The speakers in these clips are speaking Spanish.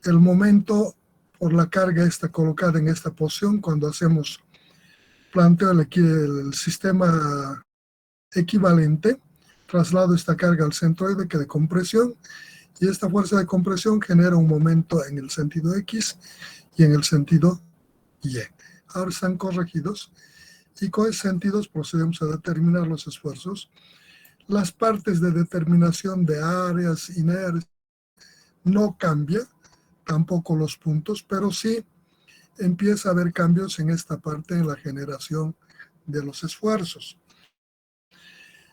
el momento por la carga está colocada en esta posición cuando hacemos planteo el sistema equivalente, traslado esta carga al centroide que de compresión, y esta fuerza de compresión genera un momento en el sentido X y en el sentido Y. Ahora están corregidos y con esos sentidos procedemos a determinar los esfuerzos. Las partes de determinación de áreas inertes no cambia, tampoco los puntos, pero sí empieza a haber cambios en esta parte en la generación de los esfuerzos.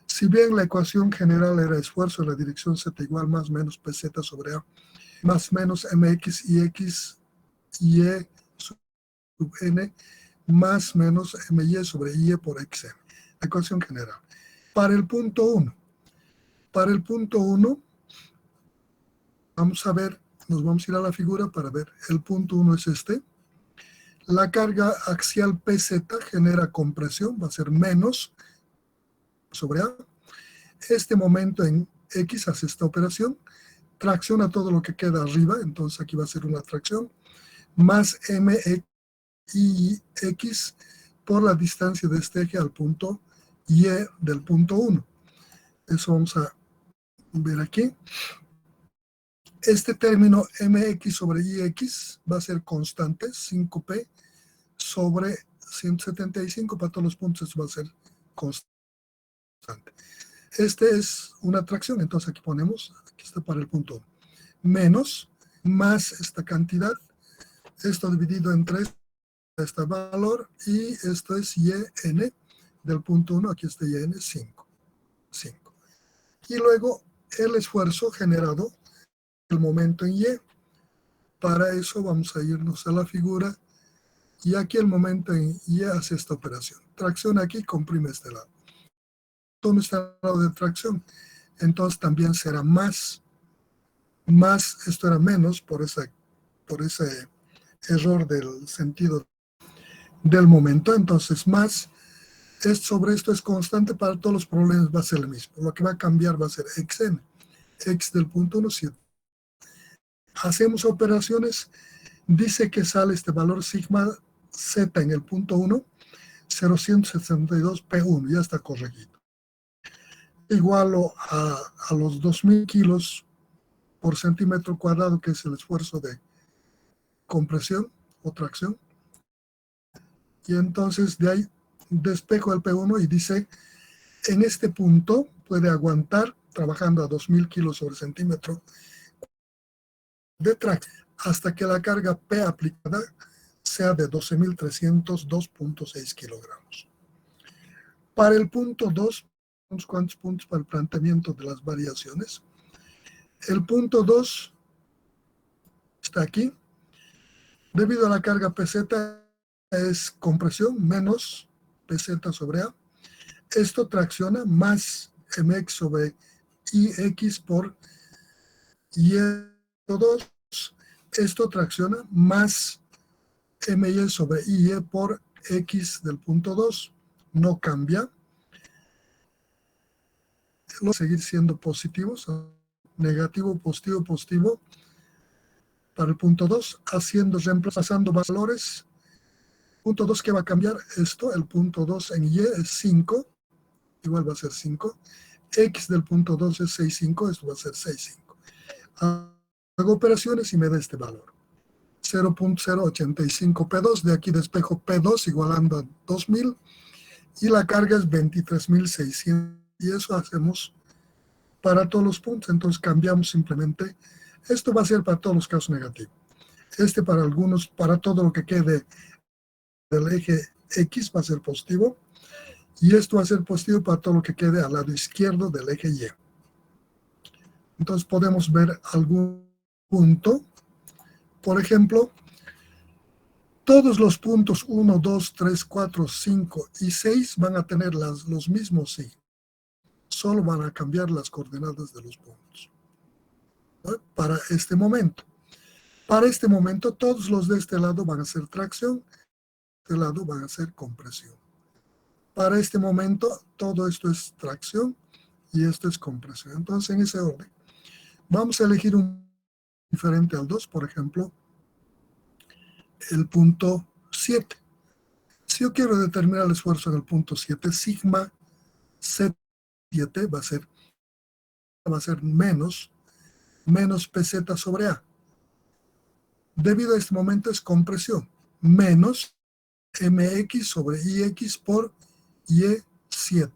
Si bien la ecuación general era esfuerzo en la dirección Z igual más menos PZ sobre A, más menos MX y X y E sub N, más menos MY sobre IE por XM. La ecuación general. Para el punto 1, vamos a ver, nos vamos a ir a la figura para ver, el punto 1 es este. La carga axial PZ genera compresión, va a ser menos sobre A. Este momento en X hace esta operación, tracciona todo lo que queda arriba, entonces aquí va a ser una tracción, más MX por la distancia de este eje al punto Y del punto 1. Eso vamos a ver aquí. Este término MX sobre IX va a ser constante, 5P sobre 175 para todos los puntos, eso va a ser constante. Este es una tracción, entonces aquí ponemos, aquí está para el punto 1, menos, más esta cantidad, esto dividido en 3, este valor, y esto es YN del punto 1, aquí está YN 5. Y luego el esfuerzo generado, el momento en Y. Para eso vamos a irnos a la figura, y aquí el momento en Y hace esta operación. Tracción aquí, comprime este lado. ¿Dónde está el lado de tracción? Entonces también será más, esto era menos por ese error del sentido del momento, entonces más, sobre esto es constante para todos los problemas, va a ser el mismo. Lo que va a cambiar va a ser xn, x del punto 1, 7. Hacemos operaciones, dice que sale este valor sigma z en el punto 1, 0.162 P1, ya está corregido. Igualo a los 2.000 kilos por centímetro cuadrado, que es el esfuerzo de compresión o tracción. Y entonces de ahí despejo el P1 y dice, en este punto puede aguantar, trabajando a 2.000 kilos sobre centímetro de tracción, hasta que la carga P aplicada sea de 12.302.6 kilogramos. Para el punto 2, unos cuantos puntos para el planteamiento de las variaciones. El punto 2 está aquí. Debido a la carga PZ es compresión menos PZ sobre A. Esto tracciona más MX sobre IX por Y2. Esto tracciona más MY sobre IE por X del punto 2. No cambia. Los seguir siendo positivos. Negativo, positivo, positivo. Para el punto 2, reemplazando valores. Punto 2, ¿qué va a cambiar? Esto, el punto 2 en Y es 5. Igual va a ser 5. X del punto 2 es 6,5, esto va a ser 6,5. Hago operaciones y me da este valor. 0.085 P2, de aquí despejo P2 igualando a 2.000 y la carga es 23.600 y eso hacemos para todos los puntos, entonces cambiamos simplemente. Esto va a ser para todos los casos negativos. Este para algunos, para todo lo que quede del eje X va a ser positivo. Y esto va a ser positivo para todo lo que quede al lado izquierdo del eje Y. Entonces podemos ver algún punto. Por ejemplo, todos los puntos 1, 2, 3, 4, 5 y 6 van a tener los mismos signos. Solo van a cambiar las coordenadas de los puntos. ¿No? Para este momento. Para este momento, todos los de este lado van a ser tracción, de este lado van a ser compresión. Para este momento, todo esto es tracción y esto es compresión. Entonces, en ese orden, vamos a elegir un diferente al 2, por ejemplo, el punto 7. Si yo quiero determinar el esfuerzo en el punto 7, sigma C7 va a ser menos PZ sobre A. Debido a este momento es compresión, menos MX sobre IX por Y7.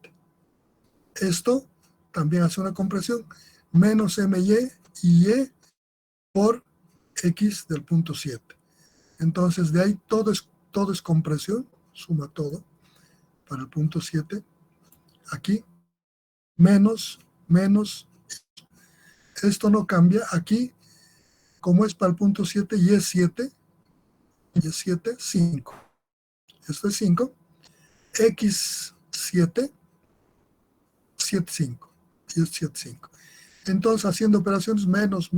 Esto también hace una compresión, menos MY y Y por X del punto 7. Entonces, de ahí todo es compresión, suma todo para el punto 7. Aquí, menos. Esto no cambia. Aquí, como es para el punto 7, y es 7, 5. Esto es 5. X7, 7, 5. Y es 7, 5. Entonces, haciendo operaciones, menos.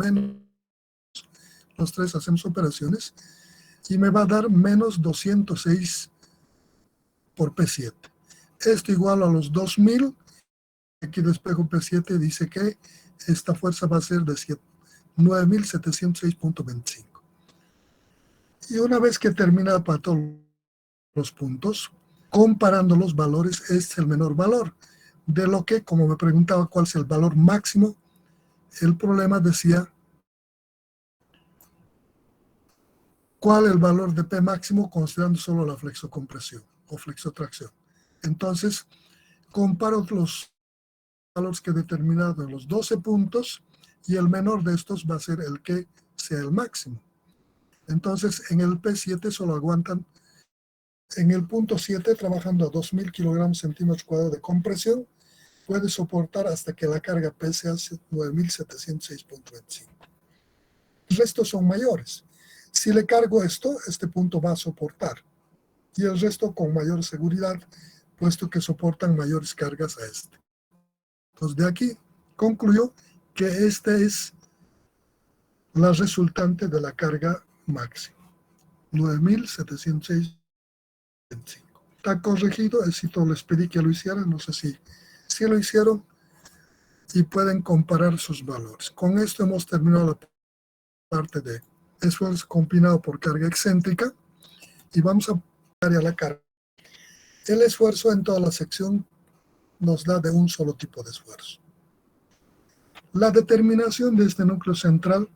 Los tres hacemos operaciones. Y me va a dar menos 206 por P7. Esto igual a los 2000. Aquí despejo P7 dice que esta fuerza va a ser de 9706.25. Y una vez que termina para todos los puntos, comparando los valores, este es el menor valor. De lo que, como me preguntaba cuál es el valor máximo, el problema decía cuál es el valor de P máximo considerando solo la flexocompresión o flexotracción. Entonces, comparo los valores que he determinado en los 12 puntos y el menor de estos va a ser el que sea el máximo. Entonces, en el P7 solo aguantan, en el punto 7, trabajando a 2000 kilogramos centímetros cuadrados de compresión, puede soportar hasta que la carga P sea 9706.25. Los restos son mayores. Si le cargo esto, este punto va a soportar. Y el resto con mayor seguridad, puesto que soportan mayores cargas a este. Entonces, de aquí concluyo que esta es la resultante de la carga máxima, 9706.25. Está corregido, éxito les pedí que lo hicieran, no sé si lo hicieron y pueden comparar sus valores. Con esto hemos terminado la parte de esfuerzo combinado por carga excéntrica y vamos a pasar a la carga. El esfuerzo en toda la sección nos da de un solo tipo de esfuerzo. La determinación de este núcleo central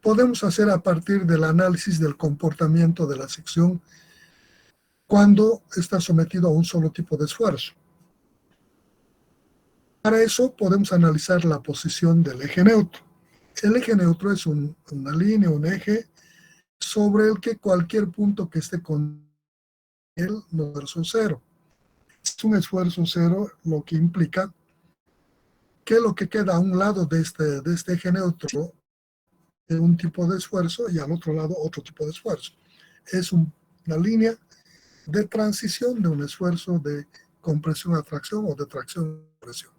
podemos hacer a partir del análisis del comportamiento de la sección cuando está sometido a un solo tipo de esfuerzo. Para eso podemos analizar la posición del eje neutro. El eje neutro es una línea, un eje, sobre el que cualquier punto que esté con él no es esfuerzo cero. Es un esfuerzo cero, lo que implica que lo que queda a un lado de este eje neutro es un tipo de esfuerzo y al otro lado otro tipo de esfuerzo. Es una línea de transición de un esfuerzo de compresión a tracción o de tracción a compresión.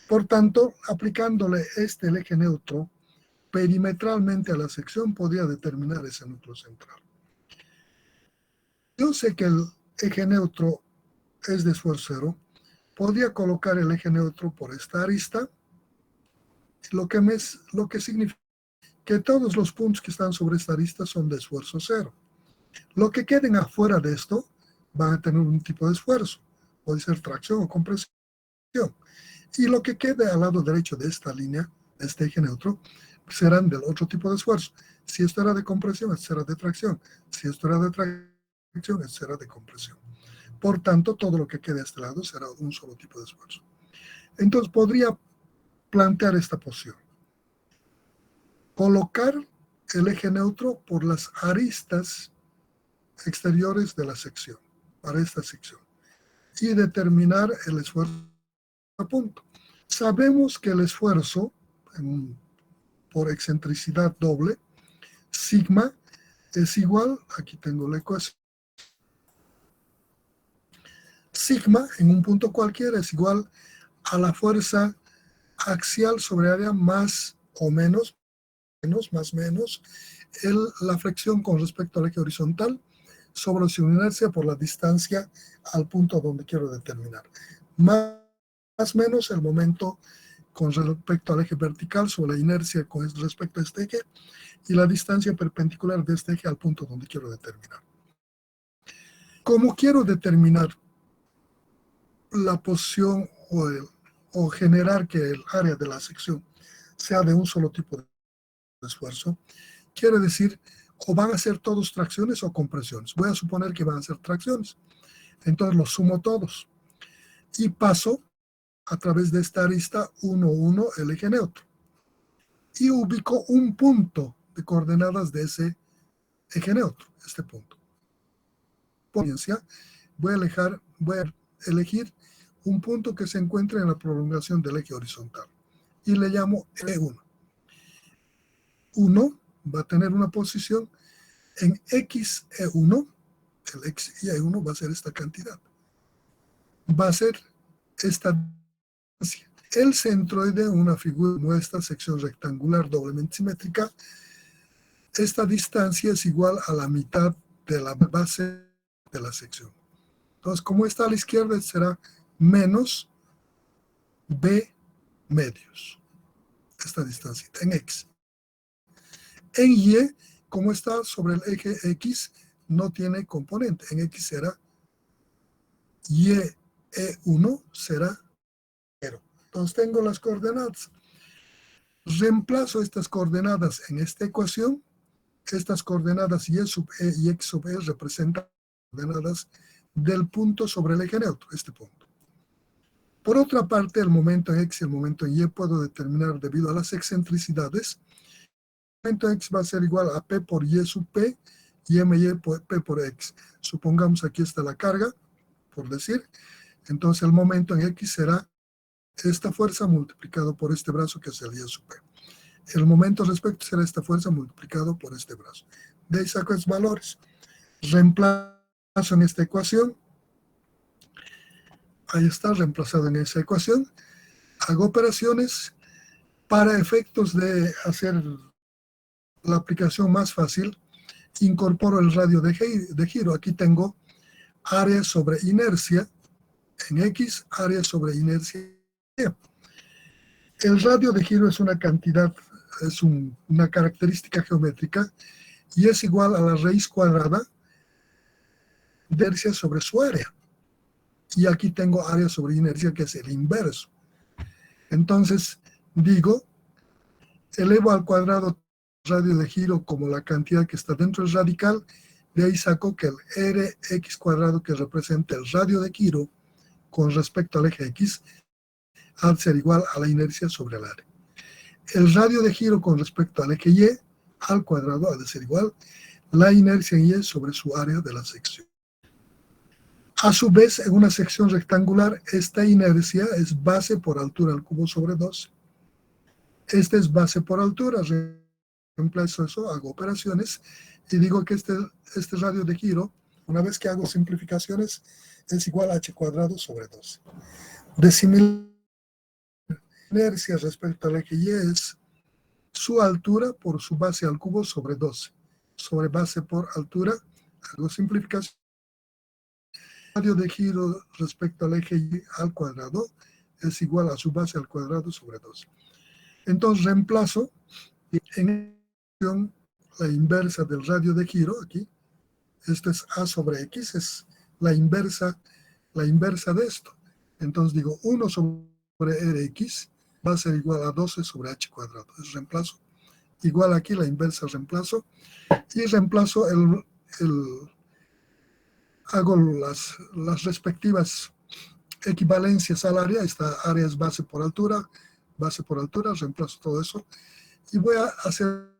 Por tanto, aplicándole el eje neutro perimetralmente a la sección, podría determinar ese núcleo central. Yo sé que el eje neutro es de esfuerzo cero. Podría colocar el eje neutro por esta arista, lo que significa que todos los puntos que están sobre esta arista son de esfuerzo cero. Lo que queden afuera de esto van a tener un tipo de esfuerzo, puede ser tracción o compresión. Y lo que quede al lado derecho de esta línea, de este eje neutro, serán del otro tipo de esfuerzo. Si esto era de compresión, esto será de tracción. Si esto era de tracción, esto será de compresión. Por tanto, todo lo que quede a este lado será un solo tipo de esfuerzo. Entonces, podría plantear esta posición. Colocar el eje neutro por las aristas exteriores de la sección, para esta sección, y determinar el esfuerzo a punto. Sabemos que el esfuerzo por excentricidad doble, sigma, es igual, aquí tengo la ecuación, sigma en un punto cualquiera es igual a la fuerza axial sobre área más o menos, más menos, la fricción con respecto al eje horizontal sobre su inercia por la distancia al punto donde quiero determinar. Más menos el momento con respecto al eje vertical sobre la inercia con respecto a este eje y la distancia perpendicular de este eje al punto donde quiero determinar. Como quiero determinar la posición o generar que el área de la sección sea de un solo tipo de esfuerzo, quiere decir o van a ser todos tracciones o compresiones. Voy a suponer que van a ser tracciones. Entonces los sumo todos y paso a través de esta arista 1, 1, el eje neutro. Y ubico un punto de coordenadas de ese eje neutro, este punto. Voy a elegir un punto que se encuentre en la prolongación del eje horizontal y le llamo E1. 1 va a tener una posición en XE1, el XE1 va a ser esta cantidad, va a ser esta distancia. El centroide de una figura como esta sección rectangular doblemente simétrica, esta distancia es igual a la mitad de la base de la sección. Entonces, como está a la izquierda, será menos B medios, esta distancia en X. En Y, como está sobre el eje X, no tiene componente. En X será Y E1 será 0. Entonces tengo las coordenadas. Reemplazo estas coordenadas en esta ecuación. Estas coordenadas Y sub E y X sub E representan coordenadas del punto sobre el eje neutro, este punto. Por otra parte, el momento en X y el momento en Y puedo determinar debido a las excentricidades. El momento en X va a ser igual a P por Y sub P y MY por P por X. Supongamos aquí está la carga, por decir. Entonces el momento en X será esta fuerza multiplicado por este brazo que es el Y sub P. El momento respecto será esta fuerza multiplicado por este brazo. De ahí saco estos valores. Reemplazo en esta ecuación. Ahí está, reemplazado en esa ecuación. Hago operaciones para efectos de hacer la aplicación más fácil. Incorporo el radio de giro. Aquí tengo área sobre inercia en X, área sobre inercia en Y. El radio de giro es una cantidad, es una característica geométrica y es igual a la raíz cuadrada de inercia sobre su área. Y aquí tengo área sobre inercia, que es el inverso. Entonces, digo, elevo al cuadrado el radio de giro como la cantidad que está dentro del radical, de ahí saco que el Rx cuadrado, que representa el radio de giro con respecto al eje X, ha de ser igual a la inercia sobre el área. El radio de giro con respecto al eje Y al cuadrado ha de ser igual a la inercia en Y sobre su área de la sección. A su vez, en una sección rectangular, esta inercia es base por altura al cubo sobre 12. Esta es base por altura. Reemplazo eso, hago operaciones y digo que este radio de giro, una vez que hago simplificaciones, es igual a h cuadrado sobre 12. De similar inercia respecto al eje Y es su altura por su base al cubo sobre 12. Sobre base por altura, hago simplificación. Radio de giro respecto al eje Y al cuadrado es igual a su base al cuadrado sobre 12. Entonces reemplazo en la inversa del radio de giro aquí. Esto es A sobre X, es la inversa de esto. Entonces digo 1 sobre Rx va a ser igual a 12 sobre h cuadrado. Es reemplazo. Igual aquí la inversa reemplazo. Y reemplazo hago las respectivas equivalencias al área. Esta área es base por altura, reemplazo todo eso. Y voy a hacer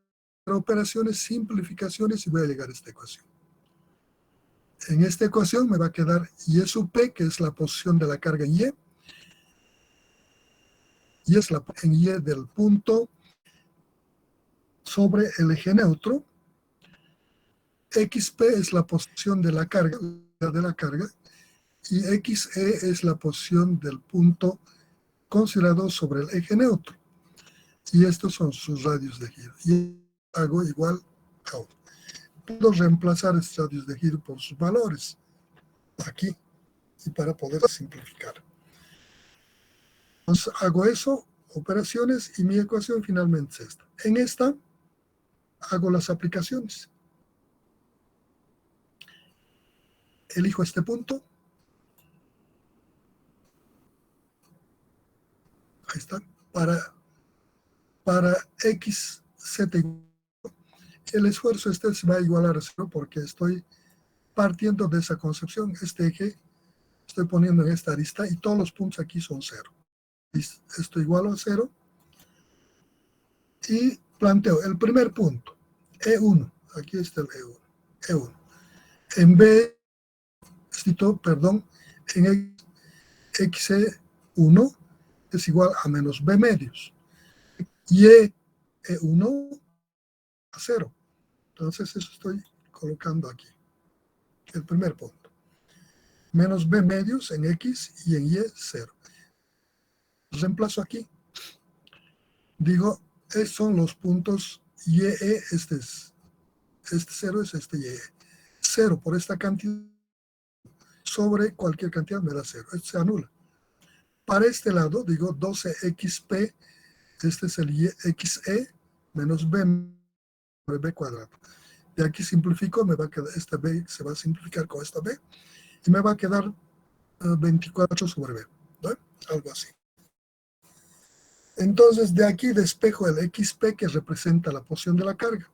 operaciones, simplificaciones y voy a llegar a esta ecuación. En esta ecuación me va a quedar Y sub P, que es la posición de la carga en Y. Y es en Y del punto sobre el eje neutro. XP es la posición de la carga, y XE es la posición del punto considerado sobre el eje neutro. Y estos son sus radios de giro. Y hago igual a 1. Puedo reemplazar estos radios de giro por sus valores aquí y para poder simplificar. Entonces hago eso, operaciones y mi ecuación finalmente es esta. En esta hago las aplicaciones. Elijo este punto. Ahí está. Para x, z, el esfuerzo este se va a igualar a 0 porque estoy partiendo de esa concepción. Este eje estoy poniendo en esta arista y todos los puntos aquí son 0. Esto igual a 0. Y planteo el primer punto, E1. Aquí está el E1. E1. En B, en xe1 es igual a menos B medios. Y E1 a 0. Entonces eso estoy colocando aquí. El primer punto. Menos B medios en X y en Y 0. Reemplazo aquí. Digo, estos son los puntos YE, este 0 es este YE. 0 por esta cantidad sobre cualquier cantidad me da 0. Esto se anula. Para este lado, digo 12xp, este es el xe menos b sobre b cuadrado. De aquí simplifico, me va a quedar, esta b se va a simplificar con esta b, y me va a quedar 24 sobre b, ¿no? Algo así. Entonces, de aquí despejo el xp, que representa la posición de la carga.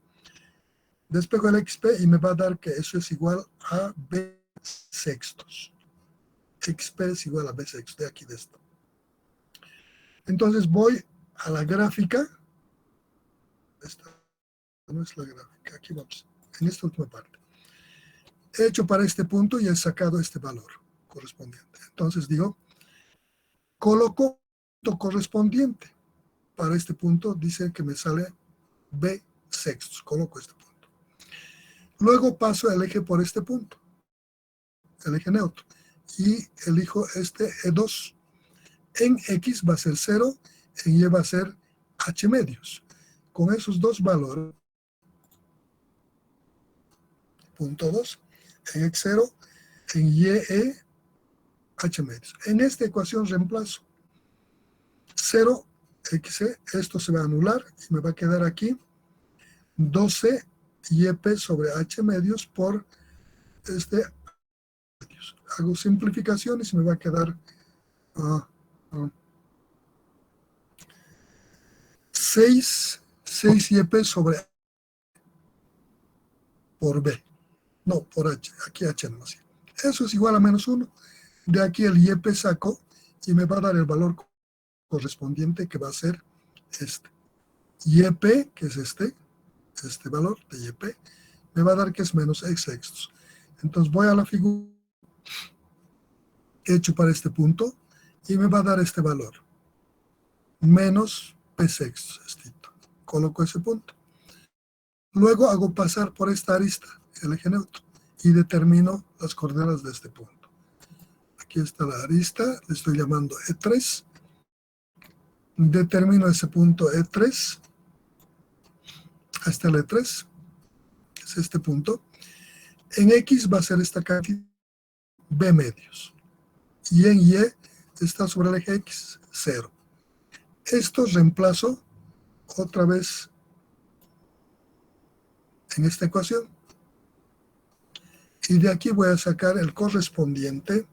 Despejo el xp y me va a dar que eso es igual a b sextos. xp es igual a b sextos, de aquí de esto. Entonces voy a la gráfica. Esta no es la gráfica, aquí vamos, en esta última parte. He hecho para este punto y he sacado este valor correspondiente. Entonces digo, coloco el punto correspondiente. Para este punto dice que me sale b sextos, coloco este punto. Luego paso el eje por este punto, el eje neutro, y elijo este E2. En X va a ser 0, en Y va a ser H medios. Con esos dos valores, punto 2, en X0, en YE, H medios. En esta ecuación reemplazo 0, XE, esto se va a anular y me va a quedar aquí 12 YP sobre H medios por este medios. Hago simplificaciones y me va a quedar 6 YP sobre por B. No, por H. Aquí H no así. Eso es igual a menos 1. De aquí el YP saco y me va a dar el valor correspondiente que va a ser este. YP, que es este valor de YP, me va a dar que es menos X sextos. Entonces voy a la figura hecho para este punto y me va a dar este valor. Menos P sextos. Coloco ese punto. Luego hago pasar por esta arista, el eje neutro, y determino las coordenadas de este punto. Aquí está la arista, le estoy llamando E3. Determino ese punto E3. Hasta el E3. Es este punto. En X va a ser esta cantidad B medios. Y en Y está sobre el eje X, 0. Esto reemplazo otra vez en esta ecuación. Y de aquí voy a sacar el correspondiente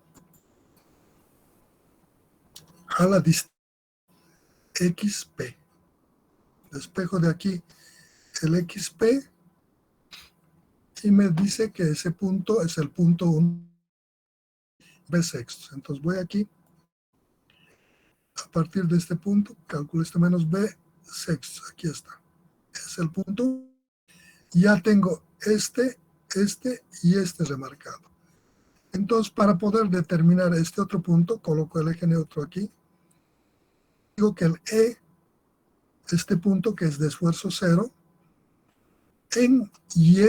a la distancia XP. Despejo de aquí el XP y me dice que ese punto es el punto 1 B sextos. Entonces voy aquí, a partir de este punto, calculo este menos B sextos. Aquí está. Es el punto. Ya tengo este y este remarcado. Entonces, para poder determinar este otro punto, coloco el eje neutro aquí. Digo que el E, este punto que es de esfuerzo 0, en Y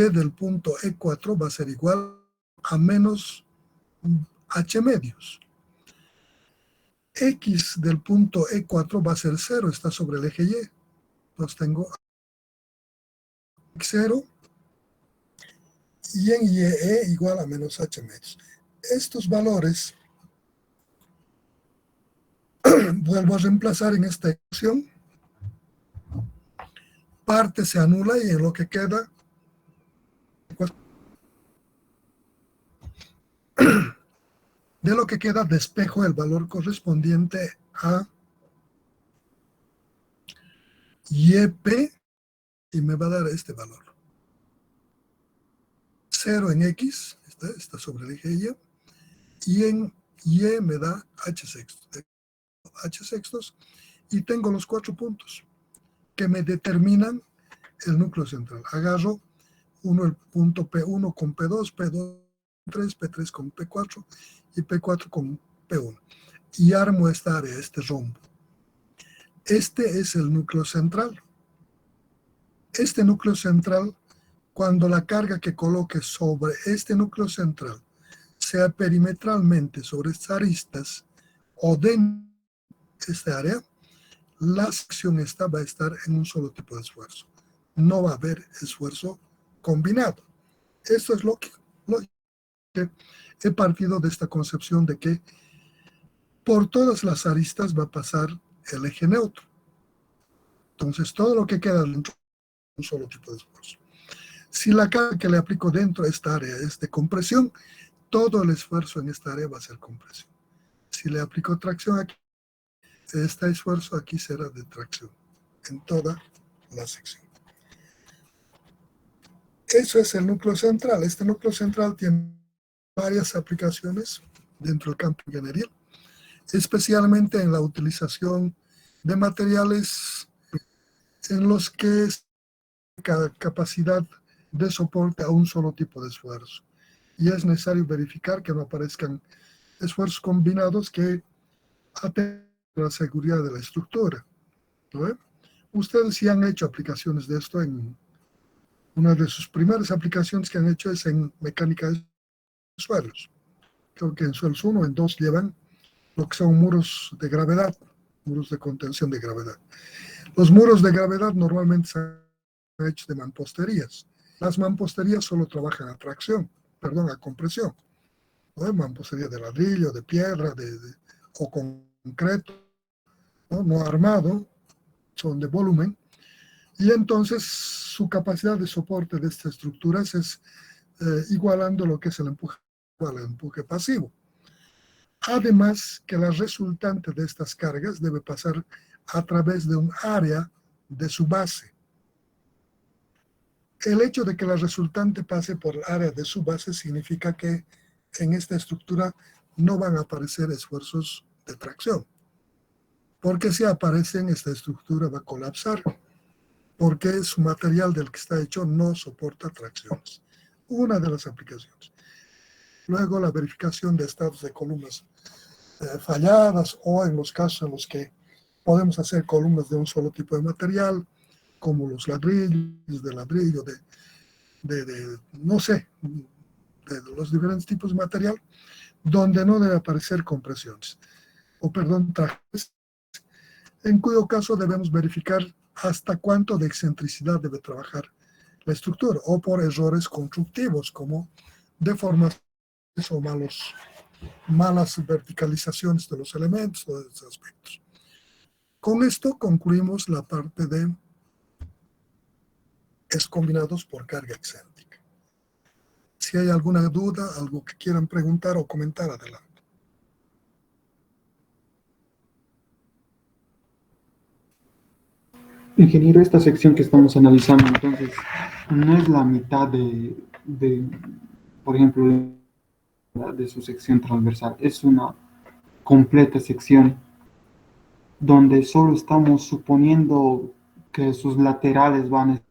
del punto E4 va a ser igual a menos H medios. X del punto E4 va a ser 0, está sobre el eje Y. Entonces tengo X0 y en YE igual a menos H medios. Estos valores Vuelvo a reemplazar en esta ecuación. Parte se anula y en lo que queda de lo que queda despejo el valor correspondiente a YP y me va a dar este valor. 0 en X, está sobre el eje Y, y en Y me da H sextos, y tengo los 4 puntos que me determinan el núcleo central. Agarro el punto P1 con P2, P2 con P3, P3 con P4 y P4 con P1. Y armo esta área, este rombo. Este es el núcleo central. Este núcleo central, cuando la carga que coloque sobre este núcleo central sea perimetralmente sobre estas aristas o dentro de esta área, la sección esta va a estar en un solo tipo de esfuerzo. No va a haber esfuerzo combinado. Esto es lo que he partido de esta concepción de que por todas las aristas va a pasar el eje neutro. Entonces, todo lo que queda dentro es un solo tipo de esfuerzo. Si la carga que le aplico dentro de esta área es de compresión, todo el esfuerzo en esta área va a ser compresión. Si le aplico tracción aquí, este esfuerzo aquí será de tracción en toda la sección. Eso es el núcleo central. Este núcleo central tiene varias aplicaciones dentro del campo ingenieril, especialmente en la utilización de materiales en los que es capacidad de soporte a un solo tipo de esfuerzo. Y es necesario verificar que no aparezcan esfuerzos combinados que atentan a la seguridad de la estructura. ¿No? Ustedes sí han hecho aplicaciones de esto. Una de sus primeras aplicaciones que han hecho es en mecánica de suelos. Creo que en suelos 1 o en 2 llevan lo que son muros de gravedad, muros de contención de gravedad. Los muros de gravedad normalmente se han hecho de mamposterías. Las mamposterías solo trabajan a compresión. ¿No? Mampostería de ladrillo, de piedra, o concreto, no armado, son de volumen. Y entonces su capacidad de soporte de estas estructuras es igualando lo que es el empuje pasivo. Además que la resultante de estas cargas debe pasar a través de un área de su base. El hecho de que la resultante pase por el área de su base significa que en esta estructura no van a aparecer esfuerzos de tracción. Porque si aparecen, esta estructura va a colapsar, porque su material del que está hecho no soporta tracciones. Una de las aplicaciones. Luego, la verificación de estados de columnas falladas, o en los casos en los que podemos hacer columnas de un solo tipo de material, como los ladrillos, de ladrillo, no sé, de los diferentes tipos de material, donde no debe aparecer compresiones, trajes, en cuyo caso debemos verificar hasta cuánto de excentricidad debe trabajar la estructura, o por errores constructivos, como deformaciones o malas verticalizaciones de los elementos, o de esos aspectos. Con esto concluimos la parte de combinados por carga excéntrica. Si hay alguna duda, algo que quieran preguntar o comentar, adelante. Ingeniero, esta sección que estamos analizando, entonces, no es la mitad por ejemplo, de su sección transversal, es una completa sección donde solo estamos suponiendo que sus laterales van a ser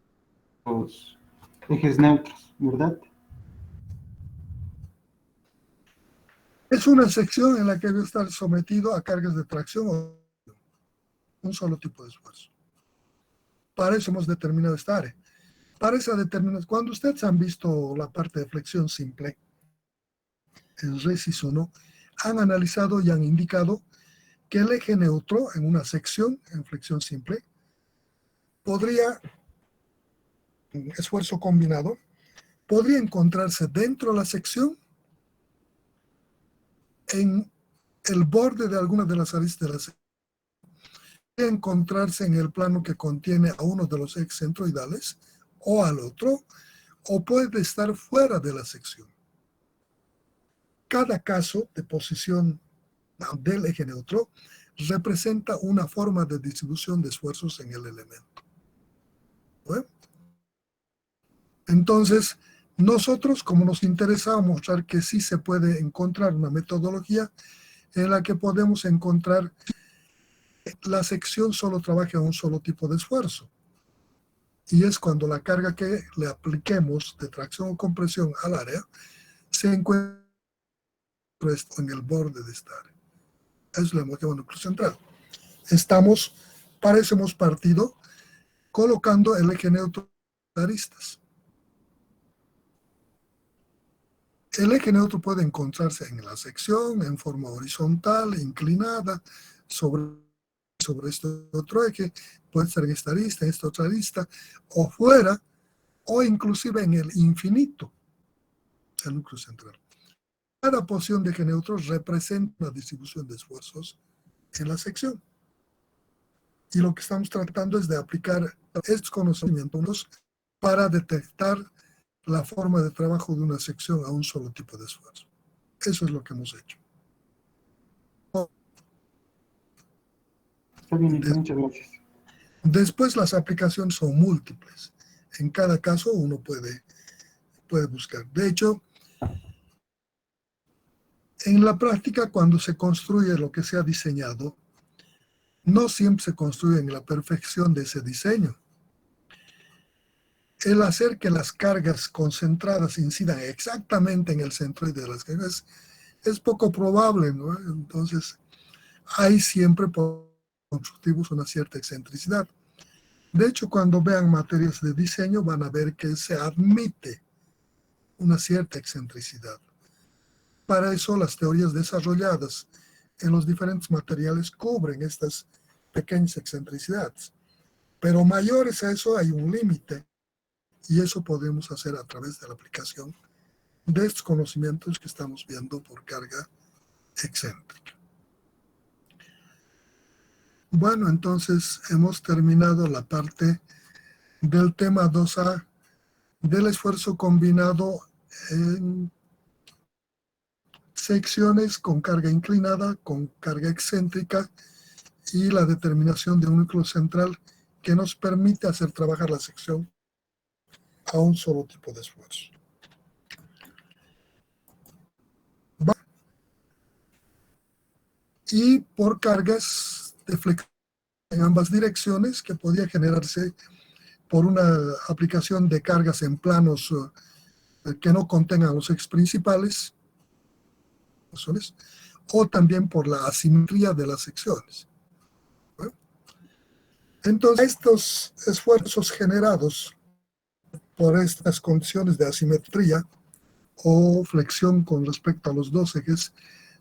los ejes neutros, ¿verdad? Es una sección en la que debe estar sometido a cargas de tracción o un solo tipo de esfuerzo. Para eso hemos determinado esta área. Para esa determinación, cuando ustedes han visto la parte de flexión simple, en RESIS 1, han analizado y han indicado que el eje neutro en una sección, en flexión simple, podría, en esfuerzo combinado, podría encontrarse dentro de la sección en el borde de alguna de las aristas de la sección, encontrarse en el plano que contiene a uno de los ejes centroidales o al otro, o puede estar fuera de la sección. Cada caso de posición del eje neutro representa una forma de distribución de esfuerzos en el elemento. ¿Bueno? Entonces, nosotros, como nos interesa mostrar que sí se puede encontrar una metodología en la que podemos encontrar la sección solo trabaja a un solo tipo de esfuerzo. Y es cuando la carga que le apliquemos de tracción o compresión al área se encuentra en el borde de esta área. Eso es el motivo núcleo central. Para eso hemos partido colocando el eje neutro de aristas. El eje neutro puede encontrarse en la sección, en forma horizontal, inclinada, sobre este otro eje, puede ser en esta arista, en esta otra arista, o fuera, o inclusive en el infinito, el núcleo central. Cada posición de eje neutro representa una distribución de esfuerzos en la sección. Y lo que estamos tratando es de aplicar estos conocimientos para detectar la forma de trabajo de una sección a un solo tipo de esfuerzo. Eso es lo que hemos hecho. Está bien, muchas gracias. Después las aplicaciones son múltiples. En cada caso uno puede buscar. De hecho, en la práctica, cuando se construye lo que se ha diseñado, no siempre se construye en la perfección de ese diseño. El hacer que las cargas concentradas incidan exactamente en el centroide de las cargas es poco probable, ¿no? Entonces, hay siempre por constructivos una cierta excentricidad. De hecho, cuando vean materias de diseño van a ver que se admite una cierta excentricidad. Para eso las teorías desarrolladas en los diferentes materiales cubren estas pequeñas excentricidades. Pero mayores a eso hay un límite y eso podemos hacer a través de la aplicación de estos conocimientos que estamos viendo por carga excéntrica. Bueno, entonces hemos terminado la parte del tema 2A del esfuerzo combinado en secciones con carga inclinada, con carga excéntrica y la determinación de un núcleo central que nos permite hacer trabajar la sección a un solo tipo de esfuerzo. Y por cargas de flexión en ambas direcciones que podía generarse por una aplicación de cargas en planos que no contengan los ejes principales, o también por la asimetría de las secciones. ¿Bueno? Entonces, estos esfuerzos generados por estas condiciones de asimetría o flexión con respecto a los dos ejes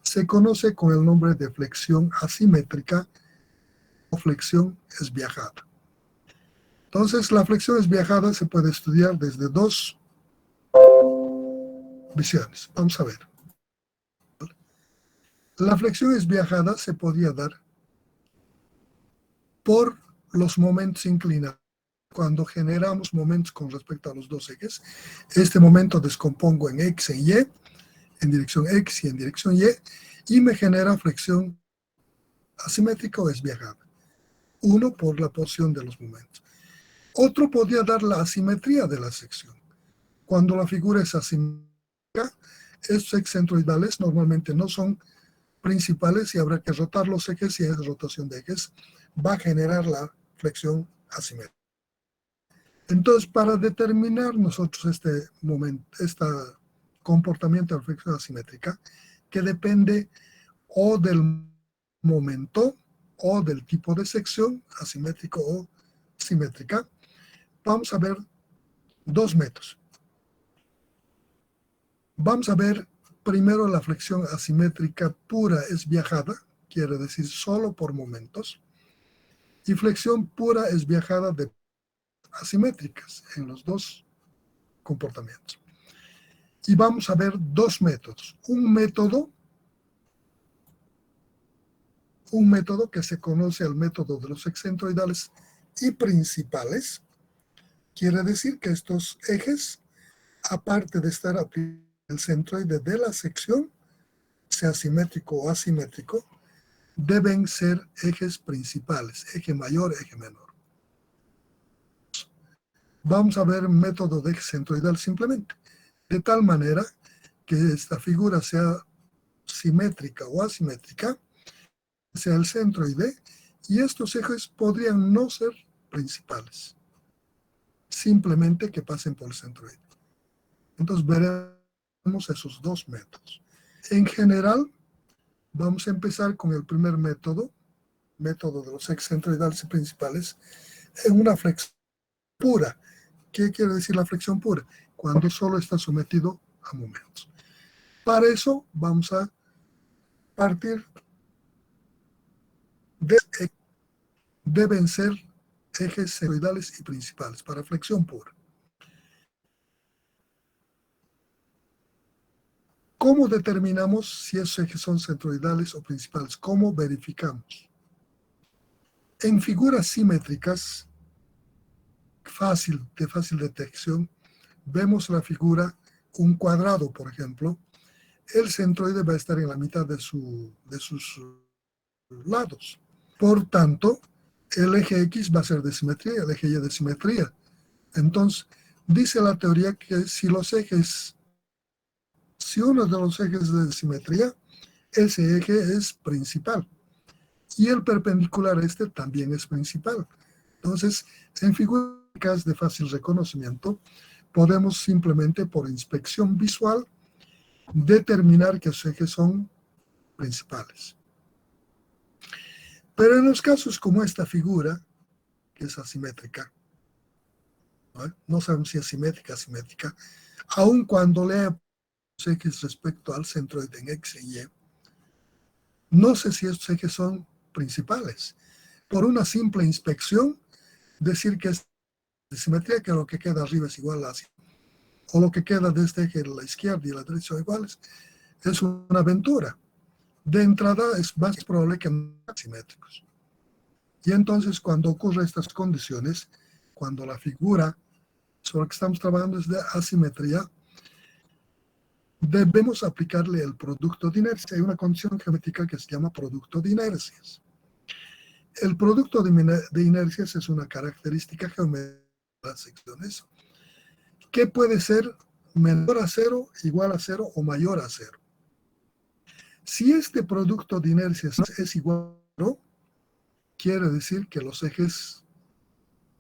se conoce con el nombre de flexión asimétrica o flexión esbiajada. Entonces, la flexión esbiajada se puede estudiar desde dos visiones. Vamos a ver. La flexión esbiajada se podía dar por los momentos inclinados. Cuando generamos momentos con respecto a los dos ejes, este momento descompongo en X y Y, en dirección X y en dirección Y me genera flexión asimétrica o esbiajada. Uno por la posición de los momentos. Otro podría dar la asimetría de la sección. Cuando la figura es asimétrica, estos ejes centroidales normalmente no son principales y habrá que rotar los ejes y esa rotación de ejes va a generar la flexión asimétrica. Entonces, para determinar nosotros este comportamiento de la flexión asimétrica, que depende o del momento o del tipo de sección, asimétrico o simétrica, vamos a ver dos métodos. Vamos a ver primero la flexión asimétrica pura esbiajada, quiere decir solo por momentos, y flexión pura esbiajada de asimétricas en los dos comportamientos. Y vamos a ver dos métodos. Un método un método que se conoce al método de los ejes centroidales y principales. Quiere decir que estos ejes, aparte de estar al centroide de la sección, sea simétrico o asimétrico, deben ser ejes principales, eje mayor, eje menor. Vamos a ver método de eje centroidal simplemente, de tal manera que esta figura sea simétrica o asimétrica, sea el centroide, y estos ejes podrían no ser principales, simplemente que pasen por el centroide. Entonces veremos esos dos métodos. En general, vamos a empezar con el primer método de los ejes centroidales y principales, en una flexión pura. ¿Qué quiere decir la flexión pura? Cuando solo está sometido a momentos. Para eso vamos a partir de deben ser ejes centroidales y principales para flexión pura. ¿Cómo determinamos si esos ejes son centroidales o principales? ¿Cómo verificamos? En figuras simétricas, de fácil detección, vemos la figura, un cuadrado, por ejemplo, el centroide va a estar en la mitad de sus lados. Por tanto, el eje X va a ser de simetría, el eje Y de simetría. Entonces, dice la teoría que si uno de los ejes es de simetría, ese eje es principal. Y el perpendicular a este también es principal. Entonces, en figuras de fácil reconocimiento, podemos simplemente por inspección visual determinar que esos ejes son principales. Pero en los casos como esta figura, que es asimétrica, no sabemos si es simétrica o asimétrica, aun cuando lea los ejes respecto al centroide en X y Y, no sé si estos ejes son principales. Por una simple inspección, decir que es de simetría, que lo que queda arriba es igual a así, o lo que queda de este eje de la izquierda y la derecha son iguales, es una aventura. De entrada es más probable que no sean simétricos. Y entonces cuando ocurren estas condiciones, cuando la figura sobre la que estamos trabajando es de asimetría, debemos aplicarle el producto de inercia. Hay una condición geométrica que se llama producto de inercias. El producto de inercias es una característica geométrica de las secciones que puede ser menor a cero, igual a cero o mayor a cero. Si este producto de inercias es igual a cero, quiere decir que los ejes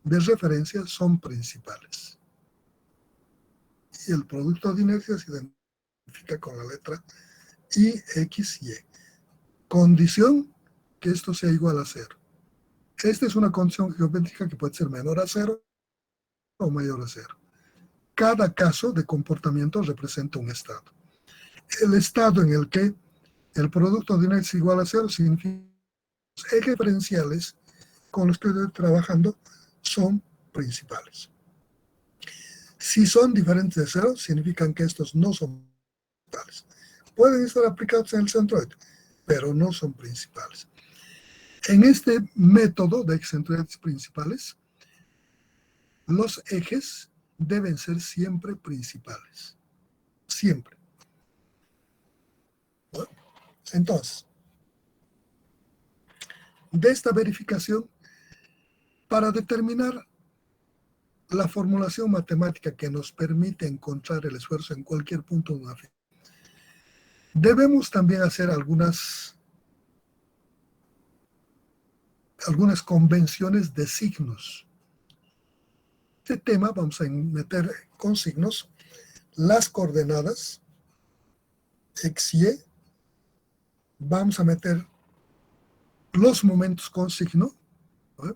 de referencia son principales. Y el producto de inercias se identifica con la letra I, X, Y. Condición que esto sea igual a cero. Esta es una condición geométrica que puede ser menor a cero o mayor a cero. Cada caso de comportamiento representa un estado. El estado en el que el producto de inercia es igual a cero significa que los ejes diferenciales con los que estoy trabajando son principales. Si son diferentes de cero, significan que estos no son principales. Pueden estar aplicados en el centroide, pero no son principales. En este método de ejes centroides principales, los ejes deben ser siempre principales. Siempre. Bueno, entonces, de esta verificación, para determinar la formulación matemática que nos permite encontrar el esfuerzo en cualquier punto de una figura, debemos también hacer algunas convenciones de signos. Este tema vamos a meter con signos las coordenadas X, Y, vamos a meter los momentos con signo, ¿no?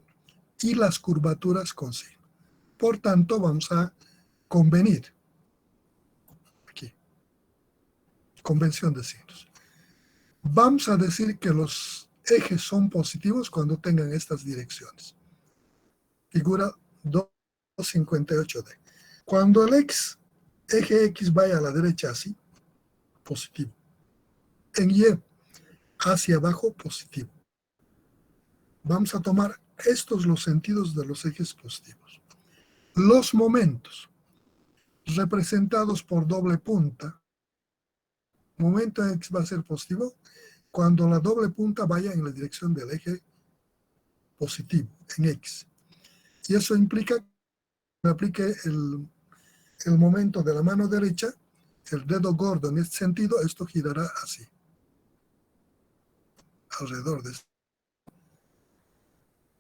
Y las curvaturas con signo. Por tanto, vamos a convenir. Aquí. Convención de signos. Vamos a decir que los ejes son positivos cuando tengan estas direcciones. Figura 258D. Cuando el eje X vaya a la derecha así, positivo. En Y, hacia abajo, positivo. Vamos a tomar estos los sentidos de los ejes positivos. Los momentos representados por doble punta, momento en X va a ser positivo cuando la doble punta vaya en la dirección del eje positivo, en X. Y eso implica que aplique el momento de la mano derecha, el dedo gordo en este sentido, esto girará así, alrededor de esto.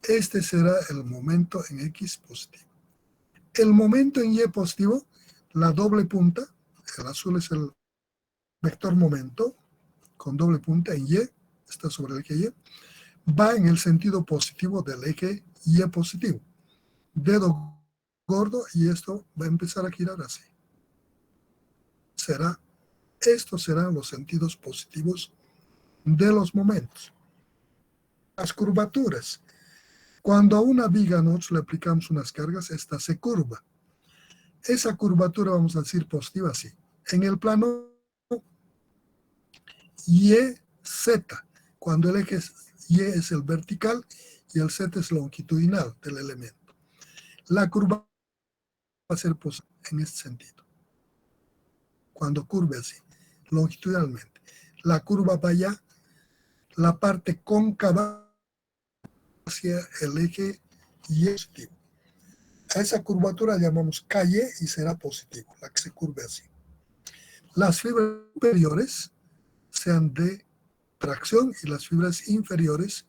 Este será el momento en X positivo. El momento en Y positivo, la doble punta, el azul es el vector momento, con doble punta en Y, está sobre el eje Y, va en el sentido positivo del eje Y positivo. Dedo gordo y esto va a empezar a girar así. Estos serán los sentidos positivos de los momentos. Las curvaturas. Cuando a una viga nosotros le aplicamos unas cargas, esta se curva. Esa curvatura vamos a decir positiva así. En el plano YZ, cuando el eje Y es el vertical y el Z es longitudinal del elemento. La curva va a ser positiva en este sentido. Cuando curve así, longitudinalmente. La curva va allá, la parte cóncava hacia el eje Y positivo. A esa curvatura llamamos calle y será positivo, la que se curve así. Las fibras superiores sean de tracción y las fibras inferiores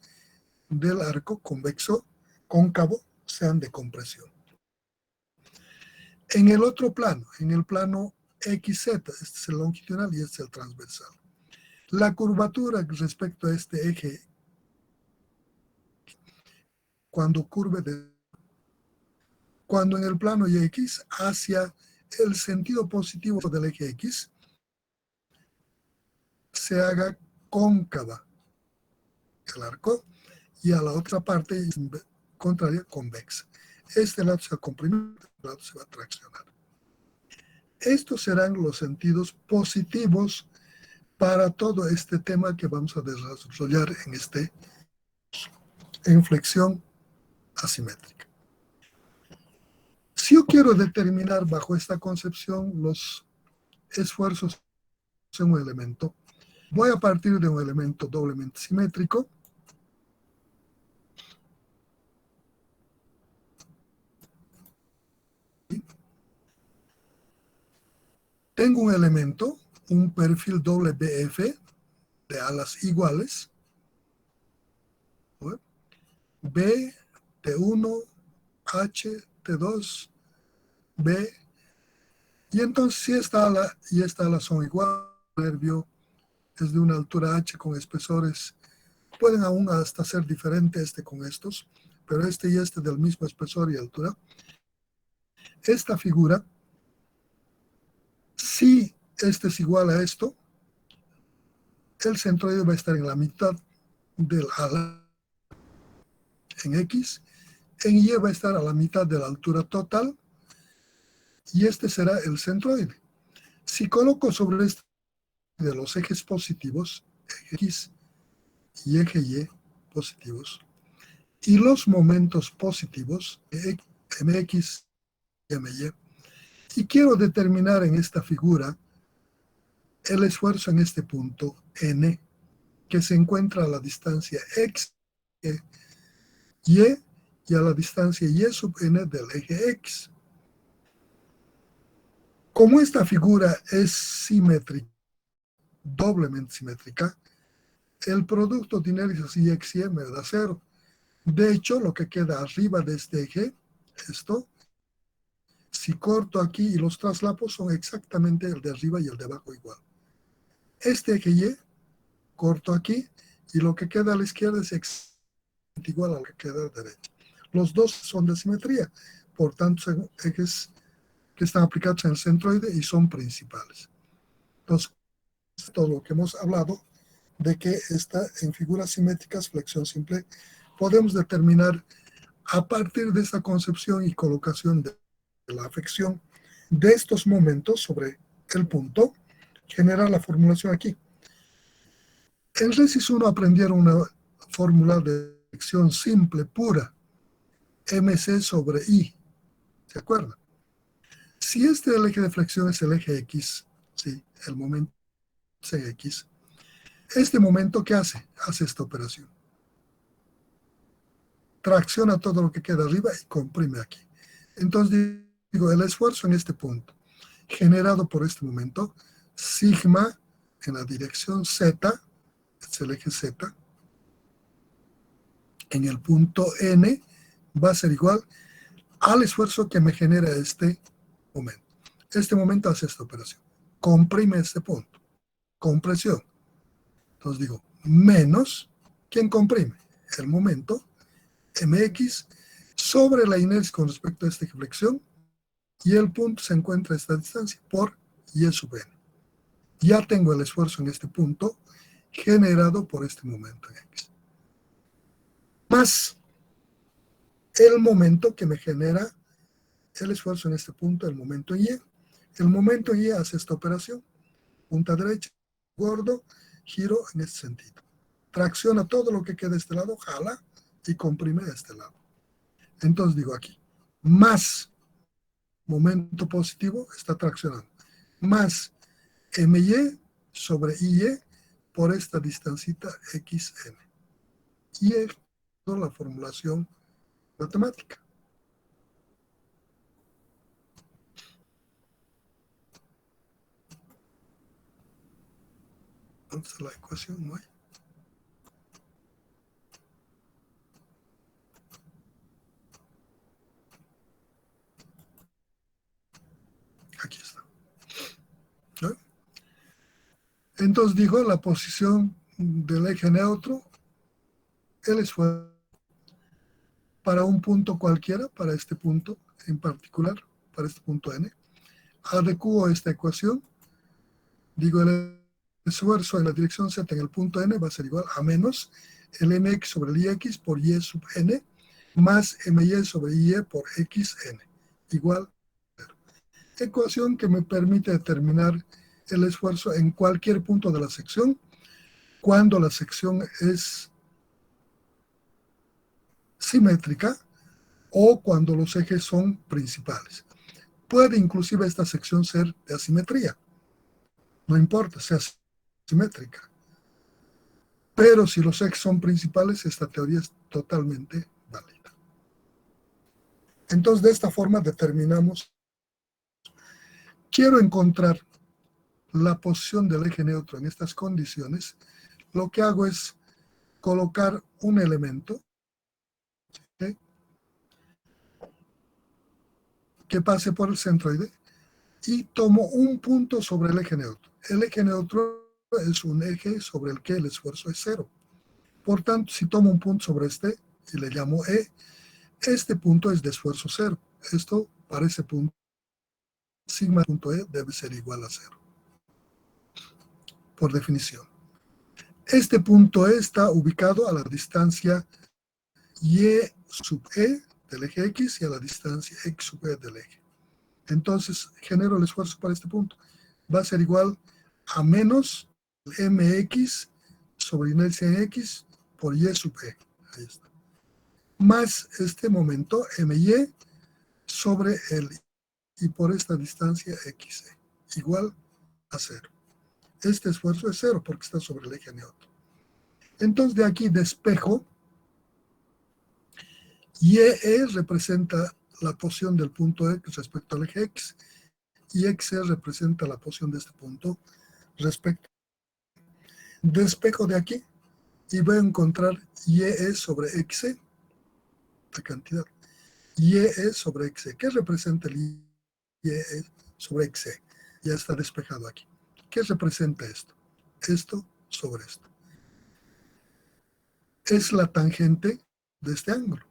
del arco convexo cóncavo sean de compresión. En el otro plano, en el plano XZ, este es el longitudinal y este es el transversal. La curvatura respecto a este eje, cuando en el plano YX hacia el sentido positivo del eje X, se haga cóncava el arco y a la otra parte contraria convexa. Este lado se va a comprimir, este lado se va a traccionar. Estos serán los sentidos positivos para todo este tema que vamos a desarrollar en flexión asimétrica. Si yo quiero determinar bajo esta concepción los esfuerzos en un elemento, voy a partir de un elemento doblemente simétrico. Tengo un elemento, un perfil doble BF de alas iguales, B, T1, H, T2, B, y entonces si esta ala y esta ala son iguales, el nervio es de una altura H con espesores, pueden aún hasta ser diferentes con estos, pero este y este del mismo espesor y altura. Esta figura, si este es igual a esto, el centroide va a estar en la mitad del ala en X, en Y va a estar a la mitad de la altura total, y este será el centroide. Si coloco sobre este de los ejes positivos, eje X y eje Y positivos, y los momentos positivos, MX y MY, y quiero determinar en esta figura el esfuerzo en este punto N, que se encuentra a la distancia X, Y, y a la distancia Y sub N del eje X. Como esta figura es simétrica, doblemente simétrica, el producto de inercias X y Y me da 0. De hecho, lo que queda arriba de este eje, esto, si corto aquí y los traslapos son exactamente el de arriba y el de abajo igual. Este eje Y, corto aquí, y lo que queda a la izquierda es exactamente igual a lo que queda a la derecha. Los dos son de simetría, por tanto son ejes que están aplicados en el centroide y son principales. Entonces, todo lo que hemos hablado de que está en figuras simétricas, flexión simple, podemos determinar a partir de esta concepción y colocación de la afección de estos momentos sobre el punto, generar la formulación aquí. En Resis 1 aprendieron una fórmula de dirección simple, pura, mc sobre i, ¿se acuerdan? Si este el eje de flexión es el eje X, ¿sí? El momento X, este momento, ¿qué hace? Hace esta operación. Tracciona todo lo que queda arriba y comprime aquí. Entonces digo, el esfuerzo en este punto, generado por este momento, sigma en la dirección Z, es el eje Z, en el punto N, va a ser igual al esfuerzo que me genera este momento. Este momento hace esta operación. Comprime este punto. Compresión. Entonces digo, menos, ¿quién comprime? El momento, mx, sobre la inercia con respecto a esta flexión, y el punto se encuentra a esta distancia por y sub n. Ya tengo el esfuerzo en este punto generado por este momento en x. Más el momento que me genera el esfuerzo en este punto, el momento en y. El momento en y hace esta operación. Punta derecha, gordo, giro en este sentido. Tracciona todo lo que queda de este lado, jala y comprime de este lado. Entonces digo aquí, más momento positivo está traccionando, más my sobre IE por esta distancita xn. Y es la formulación matemática. ¿Dónde está la ecuación? No hay. Aquí está. ¿No? Entonces digo, la posición del eje neutro, el esfuerzo para un punto cualquiera, para este punto en particular, para este punto n, adecuo esta ecuación, digo el esfuerzo en la dirección z en el punto n va a ser igual a menos el mx sobre el ix por y sub n más my sobre y por xn, igual a 0. Ecuación que me permite determinar el esfuerzo en cualquier punto de la sección cuando la sección es simétrica o cuando los ejes son principales. Puede inclusive esta sección ser de asimetría, no importa, sea simétrica. Pero si los ejes son principales, esta teoría es totalmente válida. Entonces, de esta forma determinamos, quiero encontrar la posición del eje neutro en estas condiciones, lo que hago es colocar un elemento, ¿okay?, que pase por el centroide y tomo un punto sobre el eje neutro. El eje neutro es un eje sobre el que el esfuerzo es 0. Por tanto, si tomo un punto sobre este y le llamo E, este punto es de esfuerzo 0. Esto para ese punto, sigma punto E debe ser igual a 0. Por definición. Este punto E está ubicado a la distancia Y sub E del eje X y a la distancia X sub E del eje. Entonces, genero el esfuerzo para este punto. Va a ser igual a menos mx sobre inercia en X por Y sub E. Ahí está. Más este momento my sobre el y por esta distancia xe, igual a 0. Este esfuerzo es 0 porque está sobre el eje neutro. Entonces de aquí despejo, YE representa la posición del punto X respecto al eje X, y XE representa la posición de este punto respecto. Despejo de aquí y voy a encontrar YE sobre XE, la cantidad. YE sobre XE. ¿Qué representa el YE sobre XE? Ya está despejado aquí. ¿Qué representa esto? Esto sobre esto. Es la tangente de este ángulo.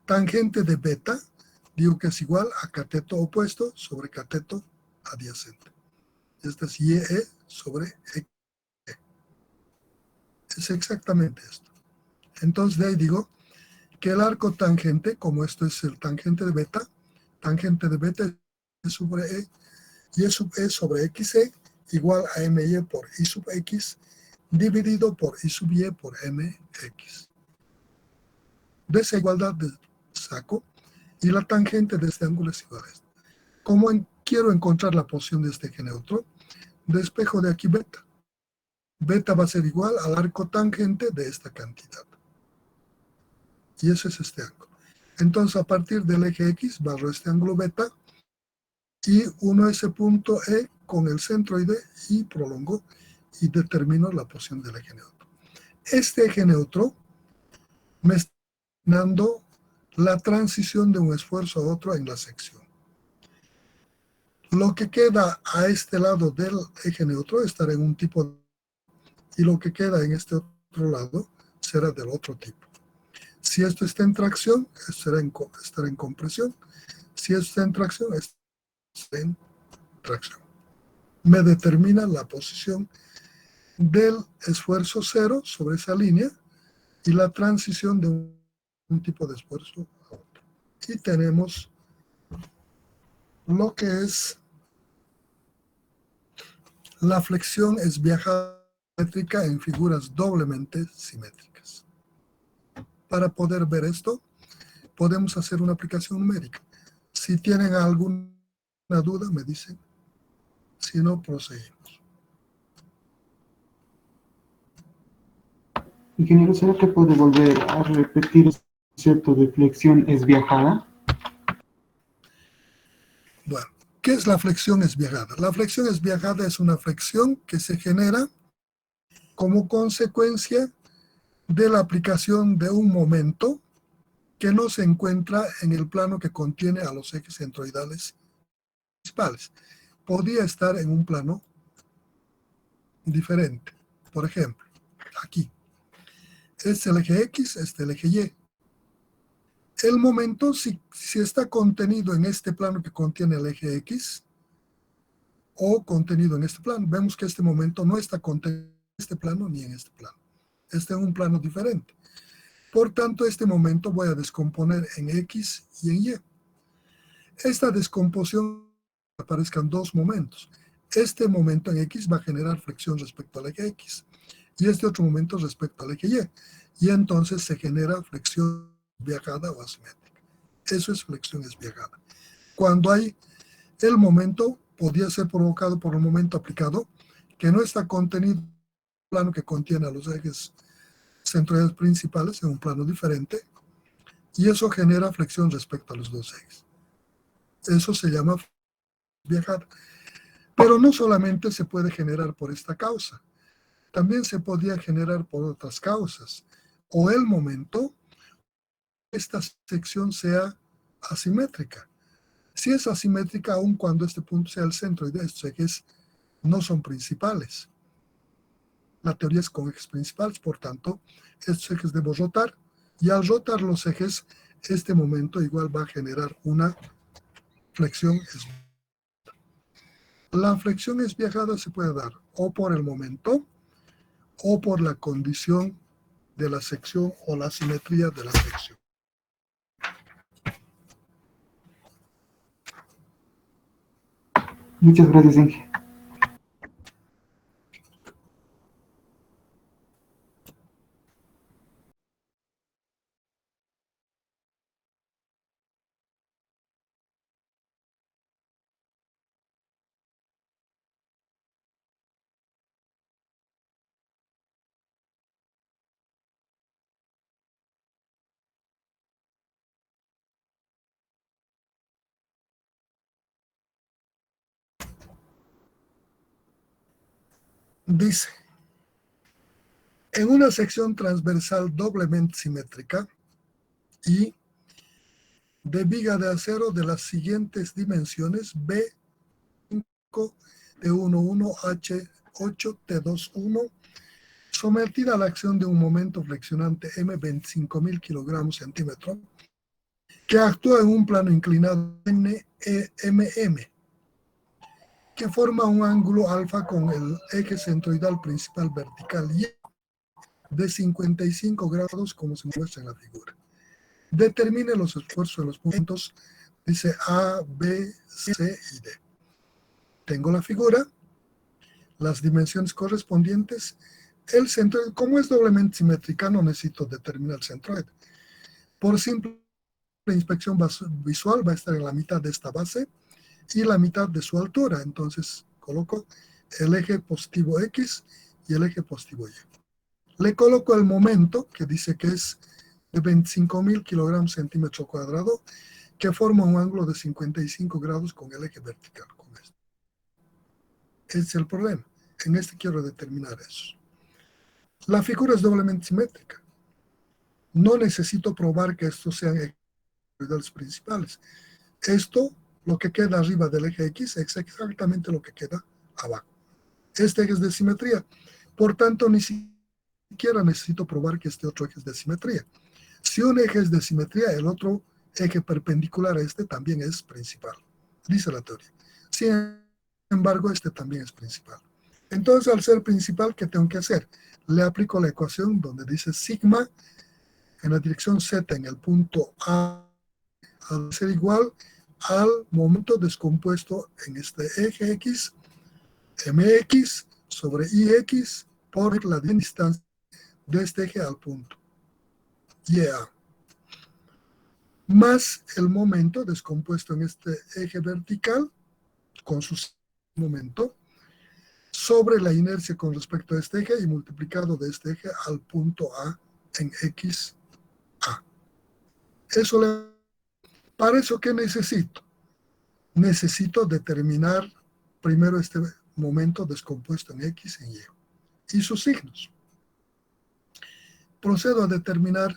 Tangente de beta, digo que es igual a cateto opuesto sobre cateto adyacente. Esta es YE sobre XE. Es exactamente esto. Entonces de ahí digo que el arco tangente, como esto es el tangente de beta es sobre E, y sub E sobre XE igual a MY por I sub X dividido por I sub Y por MX. desigualdad de saco y la tangente de este ángulo es igual a esto. Como quiero encontrar la posición de este eje neutro, despejo de aquí beta. Beta va a ser igual al arco tangente de esta cantidad. Y eso es este ángulo. Entonces, a partir del eje X, barro este ángulo beta y uno ese punto E con el centroide y prolongo y determino la posición del eje neutro. Este eje neutro me está dando la transición de un esfuerzo a otro en la sección. Lo que queda a este lado del eje neutro estará en un tipo y lo que queda en este otro lado será del otro tipo. Si esto está en tracción, estará en compresión. Si esto está en tracción, estará en tracción. Me determina la posición del esfuerzo cero sobre esa línea y la transición de un tipo de esfuerzo a otro. Y tenemos lo que es la flexión es viajada simétrica en figuras doblemente simétricas. Para poder ver esto, podemos hacer una aplicación numérica. Si tienen alguna duda, me dicen. Si no, proseguimos. Ingeniero, ¿será que puede volver a repetir el concepto de flexión es viajada? Bueno, ¿qué es la flexión esviajada? La flexión esviajada es una flexión que se genera como consecuencia de la aplicación de un momento que no se encuentra en el plano que contiene a los ejes centroidales principales. Podría estar en un plano diferente. Por ejemplo, aquí. Este es el eje X, este es el eje Y. El momento, si está contenido en este plano que contiene el eje X, o contenido en este plano, vemos que este momento no está contenido en este plano ni en este plano. Está en un plano diferente. Por tanto, este momento voy a descomponer en X y en Y. Esta descomposición aparezcan dos momentos. Este momento en X va a generar flexión respecto al eje X y este otro momento respecto al eje Y. Y entonces se genera flexión viajada o asimétrica. Eso es flexión esviajada. Cuando hay el momento, podría ser provocado por el momento aplicado, que no está contenido en un plano que contiene a los ejes centroidales principales, en un plano diferente, y eso genera flexión respecto a los dos ejes. Eso se llama viajada. Pero no solamente se puede generar por esta causa, también se podría generar por otras causas. O el momento, esta sección sea asimétrica. Si es asimétrica, aun cuando este punto sea el centro y de estos ejes no son principales. La teoría es con ejes principales, por tanto, estos ejes debo rotar, y al rotar los ejes, este momento igual va a generar una flexión esviajada. La flexión esviajada se puede dar o por el momento o por la condición de la sección o la simetría de la sección. Muchas gracias, Inge. Dice, en una sección transversal doblemente simétrica y de viga de acero de las siguientes dimensiones B5, T11, H8, T21, sometida a la acción de un momento flexionante M 25.000 kilogramos centímetro, que actúa en un plano inclinado NEMM, que forma un ángulo alfa con el eje centroidal principal vertical Y de 55 grados, como se muestra en la figura. Determine los esfuerzos de los puntos, dice A, B, C y D. Tengo la figura, las dimensiones correspondientes, el centroide, como es doblemente simétrica, no necesito determinar el centroide. Por simple inspección visual va a estar en la mitad de esta base y la mitad de su altura. Entonces coloco el eje positivo X y el eje positivo Y. Le coloco el momento, que dice que es de 25.000 kilogramos centímetro cuadrado, que forma un ángulo de 55 grados con el eje vertical. Con esto. Ese es el problema. En este quiero determinar eso. La figura es doblemente simétrica. No necesito probar que estos sean ejes principales. Esto, lo que queda arriba del eje X, es exactamente lo que queda abajo. Este eje es de simetría. Por tanto, ni siquiera necesito probar que este otro eje es de simetría. Si un eje es de simetría, el otro eje perpendicular a este también es principal, dice la teoría. Sin embargo, este también es principal. Entonces, al ser principal, ¿qué tengo que hacer? Le aplico la ecuación donde dice sigma en la dirección Z en el punto A al ser igual al momento descompuesto en este eje X, mx sobre ix por la distancia de este eje al punto YA, más el momento descompuesto en este eje vertical con su momento sobre la inercia con respecto a este eje y multiplicado de este eje al punto A en x A. Para eso, ¿qué necesito? Necesito determinar primero este momento descompuesto en X y Y y sus signos. Procedo a determinar,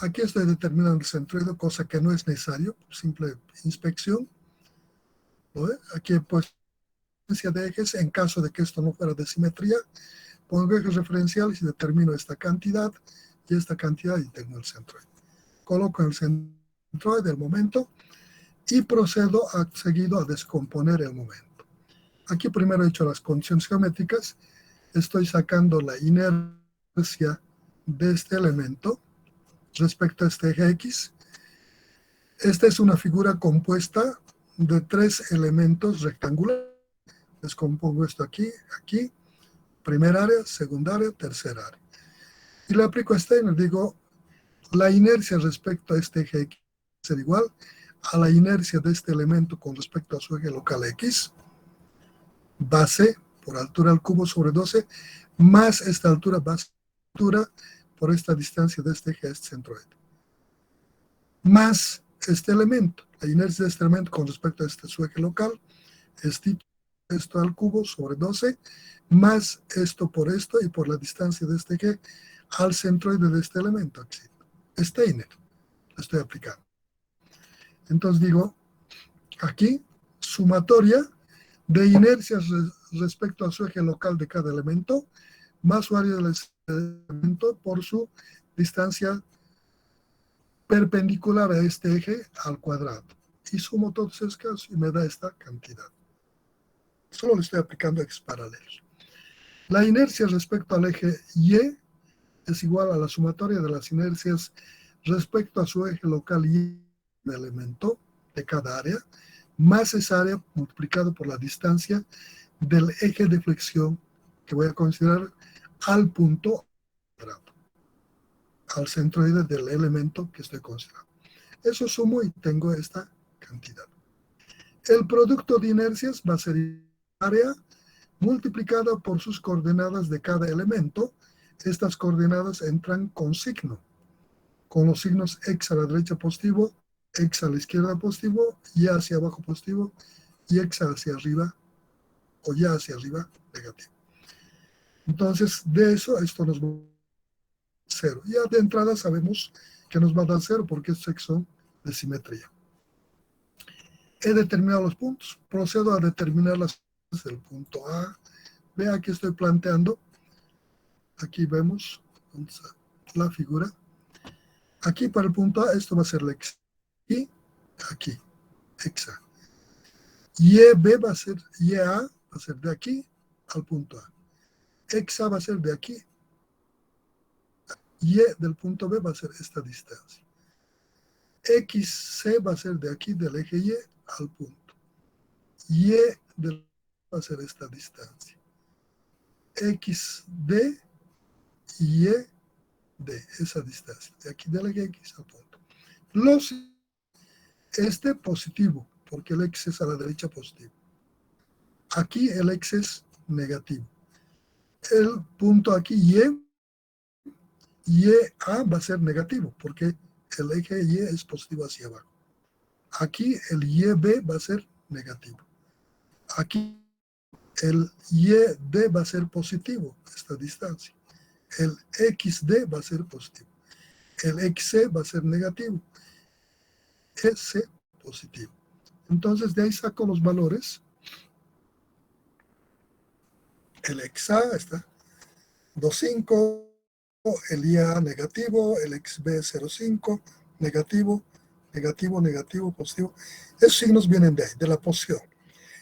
aquí estoy determinando el centroide, cosa que no es necesario, simple inspección. ¿No? Aquí he puesto de ejes, en caso de que esto no fuera de simetría, pongo ejes referenciales y determino esta cantidad y tengo el centroide. Coloco el centroide, el momento, y procedo seguido a descomponer el momento. Aquí primero he hecho las condiciones geométricas, estoy sacando la inercia de este elemento respecto a este eje X. Esta es una figura compuesta de 3 elementos rectangulares. Descompongo esto aquí, aquí, primer área, segunda área, tercera área. Y le aplico a Steiner, digo, la inercia respecto a este eje X será igual a la inercia de este elemento con respecto a su eje local X, base por altura al cubo sobre 12, más esta altura base por esta distancia de este eje a este centroide, más este elemento, la inercia de este elemento con respecto a este su eje local, es esto al cubo sobre 12, más esto por esto y por la distancia de este eje al centroide de este elemento. Aquí. Steiner, lo estoy aplicando. Entonces digo, aquí, sumatoria de inercias respecto a su eje local de cada elemento, más su área del elemento por su distancia perpendicular a este eje al cuadrado. Y sumo todos esos casos y me da esta cantidad. Solo le estoy aplicando ejes paralelos. La inercia respecto al eje Y es igual a la sumatoria de las inercias respecto a su eje local Y de elemento de cada área, más esa área multiplicado por la distancia del eje de flexión que voy a considerar al punto cuadrado, al centroide del elemento que estoy considerando. Eso sumo y tengo esta cantidad. El producto de inercias va a ser área multiplicada por sus coordenadas de cada elemento. Estas coordenadas entran con signo, con los signos x a la derecha positivo, x a la izquierda positivo, y hacia abajo positivo, y x hacia arriba, o ya hacia arriba negativo. Entonces, de eso, esto nos va a dar 0. Ya de entrada sabemos que nos va a dar 0 porque estos son de simetría. He determinado los puntos. Procedo a determinar las del punto A. Vea que estoy planteando. Aquí vemos la figura. Aquí para el punto A, esto va a ser la X. Y aquí, XA. YB va a ser, YA va a ser de aquí al punto A. XA va a ser de aquí. Y del punto B va a ser esta distancia. XC va a ser de aquí, del eje Y al punto. Y va a ser esta distancia. XD y Y D, esa distancia, de aquí del eje X al punto. Este positivo, porque el X es a la derecha positivo. Aquí el X es negativo. El punto aquí, YA va a ser negativo, porque el eje Y es positivo hacia abajo. Aquí el YB va a ser negativo. Aquí el YD va a ser positivo, esta distancia. El XD va a ser positivo. El XC va a ser negativo. EC positivo. Entonces de ahí saco los valores. El XA está 2,5, el IA negativo, el XB 0,5, negativo, negativo, negativo, positivo. Esos signos vienen de ahí, de la posición.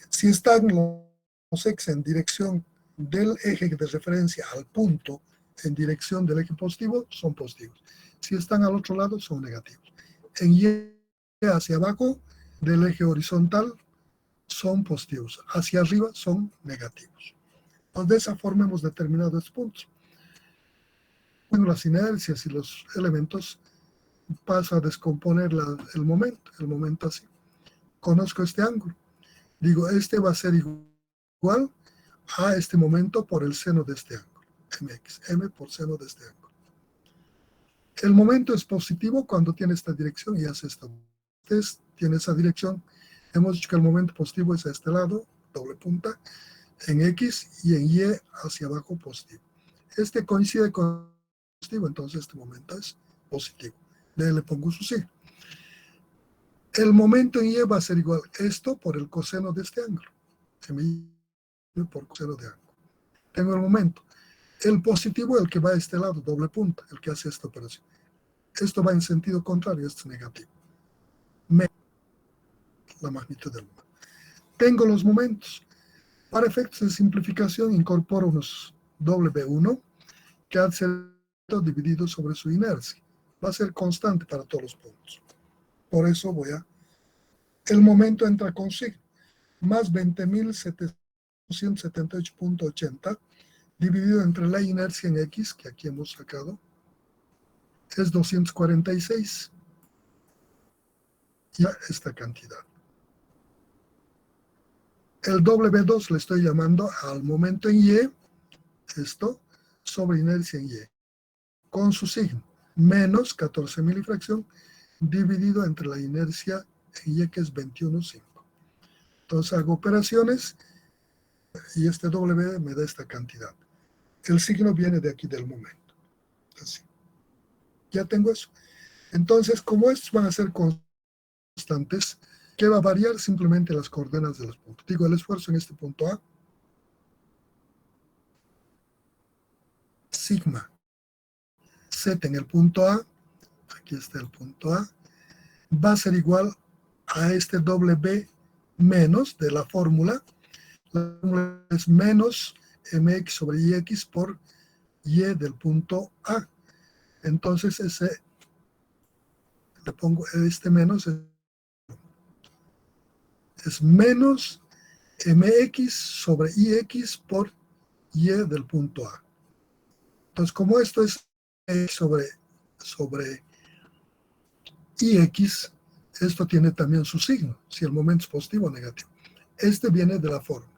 Si están los X en dirección del eje de referencia al punto, en dirección del eje positivo, son positivos. Si están al otro lado, son negativos. En Y hacia abajo del eje horizontal, son positivos. Hacia arriba, son negativos. Entonces, de esa forma hemos determinado estos puntos. Bueno, las inercias y los elementos paso a descomponer el momento así. Conozco este ángulo. Digo, este va a ser igual a este momento por el seno de este ángulo, mx, m por seno de este ángulo. El momento es positivo cuando tiene esta dirección y hace esto. Este tiene esa dirección. Hemos dicho que el momento positivo es a este lado, doble punta, en x y en y hacia abajo positivo. Este coincide con positivo, entonces este momento es positivo. Le pongo su signo. El momento en y va a ser igual esto por el coseno de este ángulo. MY por coseno de ángulo. Tengo el momento. El positivo, el que va a este lado, doble punta, el que hace esta operación. Esto va en sentido contrario, esto es negativo. La magnitud del momento. Tengo los momentos. Para efectos de simplificación, incorporo unos W1 que ha de ser dividido sobre su inercia. Va a ser constante para todos los puntos. Por eso el momento entra con signo. Más 20.778.80 dividido entre la inercia en X, que aquí hemos sacado, es 246. Ya esta cantidad. El W2 le estoy llamando al momento en Y, esto, sobre inercia en Y, con su signo, menos 14.000 y fracción, dividido entre la inercia en Y, que es 21,5. Entonces hago operaciones y este W me da esta cantidad. El signo viene de aquí del momento. Así. Ya tengo eso. Entonces, como estos van a ser constantes, ¿qué va a variar? Simplemente las coordenadas de los puntos. Digo, el esfuerzo en este punto A, sigma, Z en el punto A, aquí está el punto A, va a ser igual a este W menos de la fórmula. La fórmula es menos mx sobre ix por y del punto A. Entonces, le pongo este menos, es menos mx sobre ix por y del punto A. Entonces, como esto es x sobre ix, esto tiene también su signo, si el momento es positivo o negativo. Este viene de la fórmula.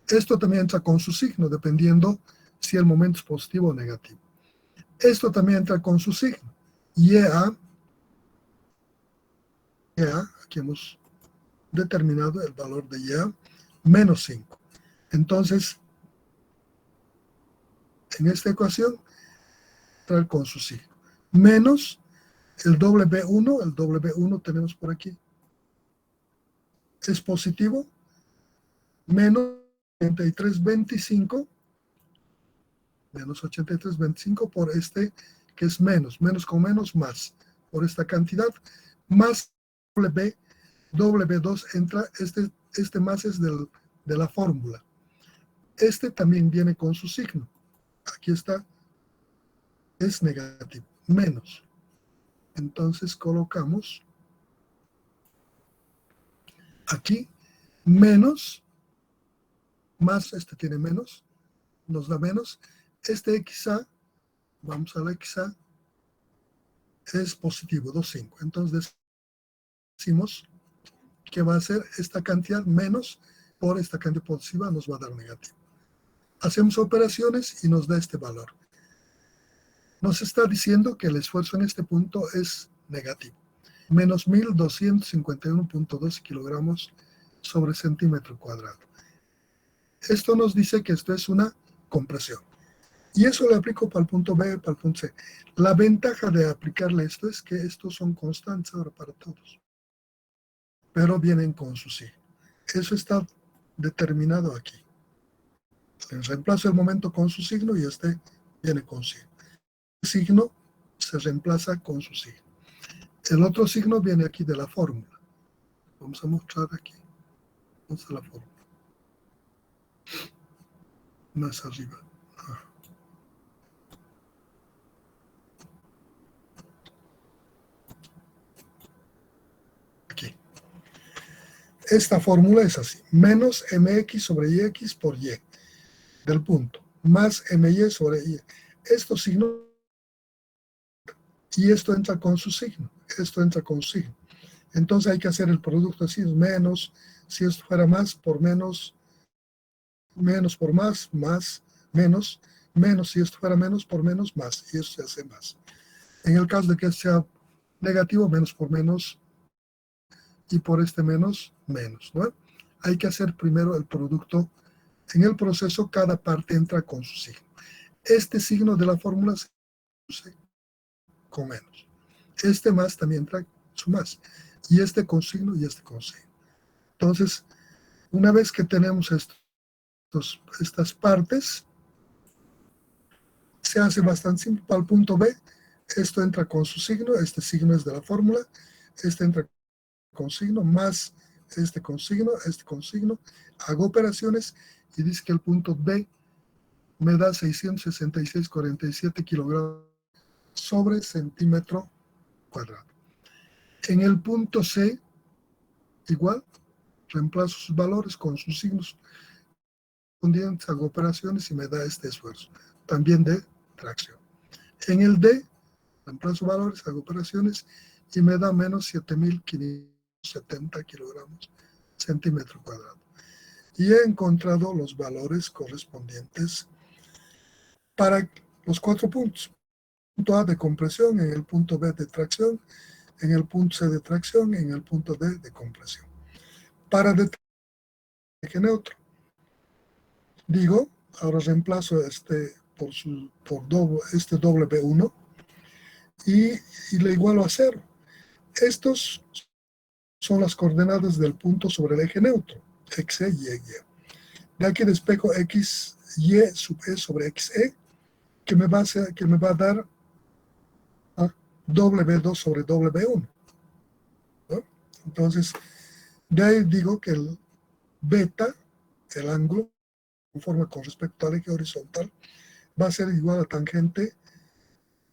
Esto también entra con su signo, dependiendo si el momento es positivo o negativo. Esto también entra con su signo. YA, aquí hemos determinado el valor de YA, menos 5. Entonces, en esta ecuación, trae con su signo. Menos el W1 tenemos por aquí. Es positivo, menos 83,25, menos 83,25 por este que es menos con menos más, por esta cantidad, más W2 entra, este más es de la fórmula. Este también viene con su signo. Aquí está, es negativo, menos. Entonces colocamos aquí menos, más este tiene menos, nos da menos. Este XA vamos a la XA, es positivo, 2,5. Entonces decimos que va a ser esta cantidad menos por esta cantidad positiva, nos va a dar negativo. Hacemos operaciones y nos da este valor. Nos está diciendo que el esfuerzo en este punto es negativo. Menos 1.251.12 kilogramos sobre centímetro cuadrado. Esto nos dice que esto es una compresión. Y eso lo aplico para el punto B, para el punto C. La ventaja de aplicarle esto es que estos son constantes ahora para todos. Pero vienen con su signo. Eso está determinado aquí. Les reemplazo el momento con su signo y este viene con signo. El signo se reemplaza con su signo. El otro signo viene aquí de la fórmula. Vamos a mostrar aquí. Vamos a la fórmula. Más arriba. Aquí. Esta fórmula es así. Menos mx sobre yx por y del punto. Más my sobre y. Estos signos. Y esto entra con su signo. Esto entra con su signo. Entonces hay que hacer el producto así. Menos. Si esto fuera más por menos. Menos por más. Más. Menos. Menos. Si esto fuera menos por menos. Más. Y eso se hace más. En el caso de que sea negativo, menos por menos. Y por este menos, menos, ¿no? Hay que hacer primero el producto. En el proceso, cada parte entra con su signo. Este signo de la fórmula se produce con menos. Este más también entra su más. Y este con signo y este con signo. Entonces, una vez que tenemos estas partes, se hace bastante simple. Para el punto B, esto entra con su signo, este signo es de la fórmula, este entra con signo, más este con signo, hago operaciones y dice que el punto B me da 666,47 kilogramos sobre centímetro cuadrado. En el punto C, igual, reemplazo sus valores con sus signos correspondientes, hago operaciones y me da este esfuerzo, también de tracción. En el D, reemplazo valores, hago operaciones y me da menos 7.570 kilogramos centímetro cuadrado. Y he encontrado los valores correspondientes para los 4 puntos. Punto A de compresión, en el punto B de tracción, en el punto C de tracción, en el punto D de compresión. Para determinar el eje neutro, digo, ahora reemplazo este por este W1 y le igualo a 0. Estos son las coordenadas del punto sobre el eje neutro, xe, y, y. De aquí despejo x, y sub e sobre xe, que me va a dar W2 sobre W1. ¿No? Entonces, de ahí digo que el beta, el ángulo, conforme con respecto al eje horizontal, va a ser igual a tangente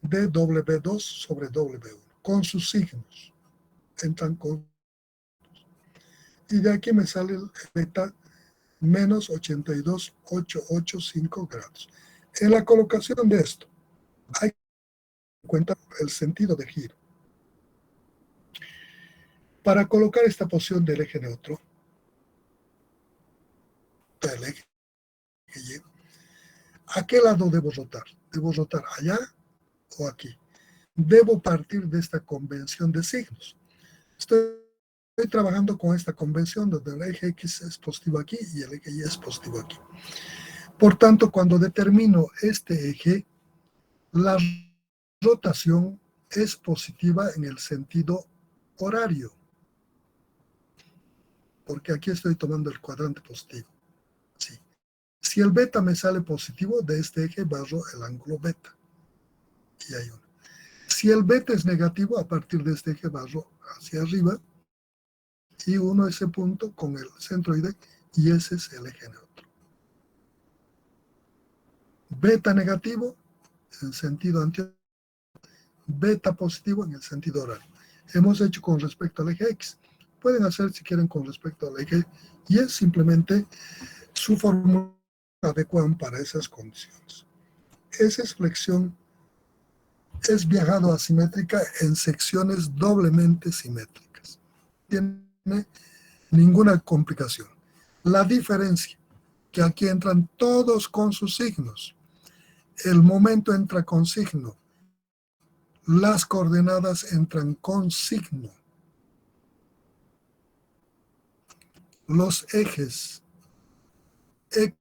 de W2 sobre W1, con sus signos. Entran con. Y de aquí me sale el beta menos 82,885 grados. En la colocación de esto, hay que tener en cuenta el sentido de giro. Para colocar esta posición del eje neutro, del eje Y, ¿a qué lado debo rotar? ¿Debo rotar allá o aquí? Debo partir de esta convención de signos. Estoy trabajando con esta convención donde el eje X es positivo aquí y el eje Y es positivo aquí. Por tanto, cuando determino este eje, la rotación es positiva en el sentido horario, porque aquí estoy tomando el cuadrante positivo. Sí. Si el beta me sale positivo, de este eje barro el ángulo beta. Y hay uno. Si el beta es negativo, a partir de este eje barro hacia arriba, y uno ese punto con el centroide, y ese es el eje neutro. Beta negativo en sentido anterior, beta positivo en el sentido horario. Hemos hecho con respecto al eje X. Pueden hacer si quieren con respecto al eje Y, es simplemente su fórmula adecuada para esas condiciones. Esa es flexión es viajado asimétrica en secciones doblemente simétricas. No tiene ninguna complicación. La diferencia, que aquí entran todos con sus signos. El momento entra con signo. Las coordenadas entran con signo. Los ejes X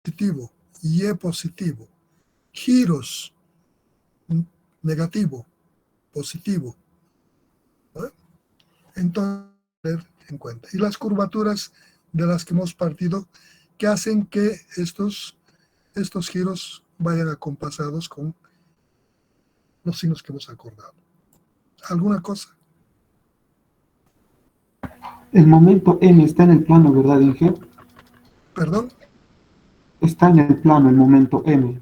positivo y Y positivo. Giros negativo, positivo. ¿No? Entonces, tener en cuenta. Y las curvaturas de las que hemos partido, que hacen que estos giros vayan acompasados con los signos que hemos acordado. ¿Alguna cosa? El momento M está en el plano, ¿verdad, Inge? ¿Perdón? Está en el plano el momento M.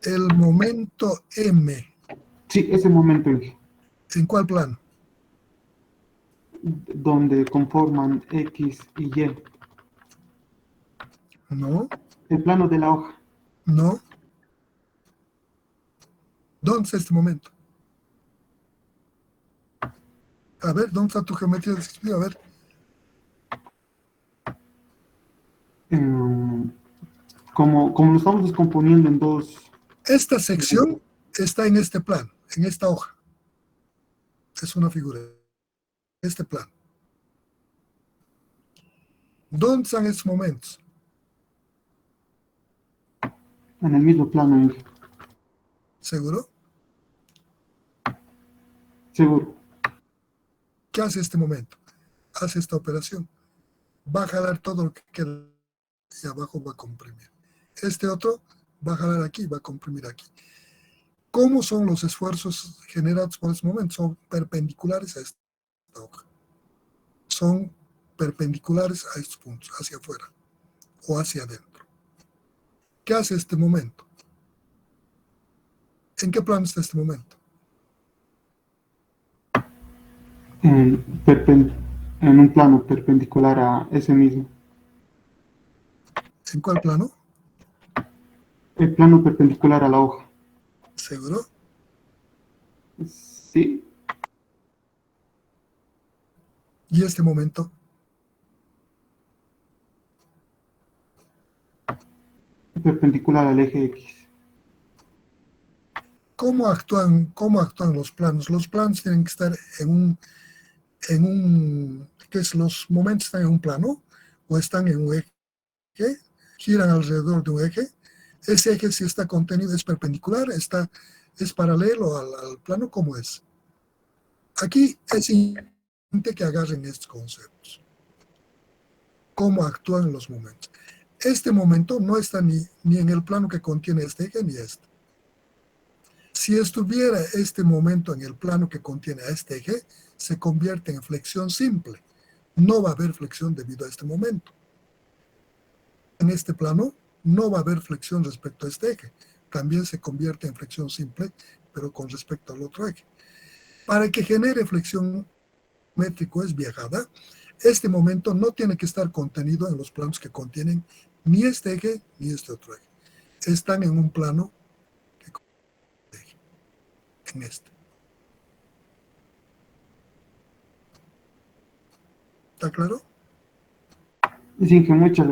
El momento M. Sí, ese momento, Inge, ¿En cuál plano? donde conforman X y Y. No, El plano de la hoja. no. ¿Dónde está este momento? A ver, ¿dónde está tu geometría descriptiva? A ver, Como lo estamos descomponiendo en dos. esta sección está en este plano, en esta hoja. Es una figura. Este plano. ¿Dónde están estos momentos? En el mismo plano, Inge. ¿Seguro? Seguro. ¿Qué hace este momento? Hace esta operación. Va a jalar todo lo que queda y abajo va a comprimir. Este otro va a jalar aquí, va a comprimir aquí. ¿Cómo son los esfuerzos generados por este momento? Son perpendiculares a esta hoja. Son perpendiculares a estos puntos, hacia afuera o hacia adentro. ¿Qué hace este momento? ¿En qué plano está este momento? En un plano perpendicular a ese mismo. ¿En cuál plano? El plano perpendicular a la hoja. ¿Seguro? Sí, ¿Y este momento? perpendicular al eje X. ¿Cómo actúan los planos? Los planos tienen que estar ¿qué es? Los momentos están en un plano o están en un eje, giran alrededor de un eje. Ese eje, si está contenido, es perpendicular, es paralelo al plano. ¿Cómo es? Aquí es importante que agarren estos conceptos. ¿Cómo actúan los momentos? Este momento no está ni en el plano que contiene este eje ni este. Si estuviera este momento en el plano que contiene a este eje, se convierte en flexión simple. No va a haber flexión debido a este momento. En este plano no va a haber flexión respecto a este eje. También se convierte en flexión simple, pero con respecto al otro eje. Para que genere flexión métrico es viajada, este momento no tiene que estar contenido en los planos que contienen ni este eje ni este otro eje. Están en un plano que contiene este eje, en este. ¿Está claro? Sí, que muchas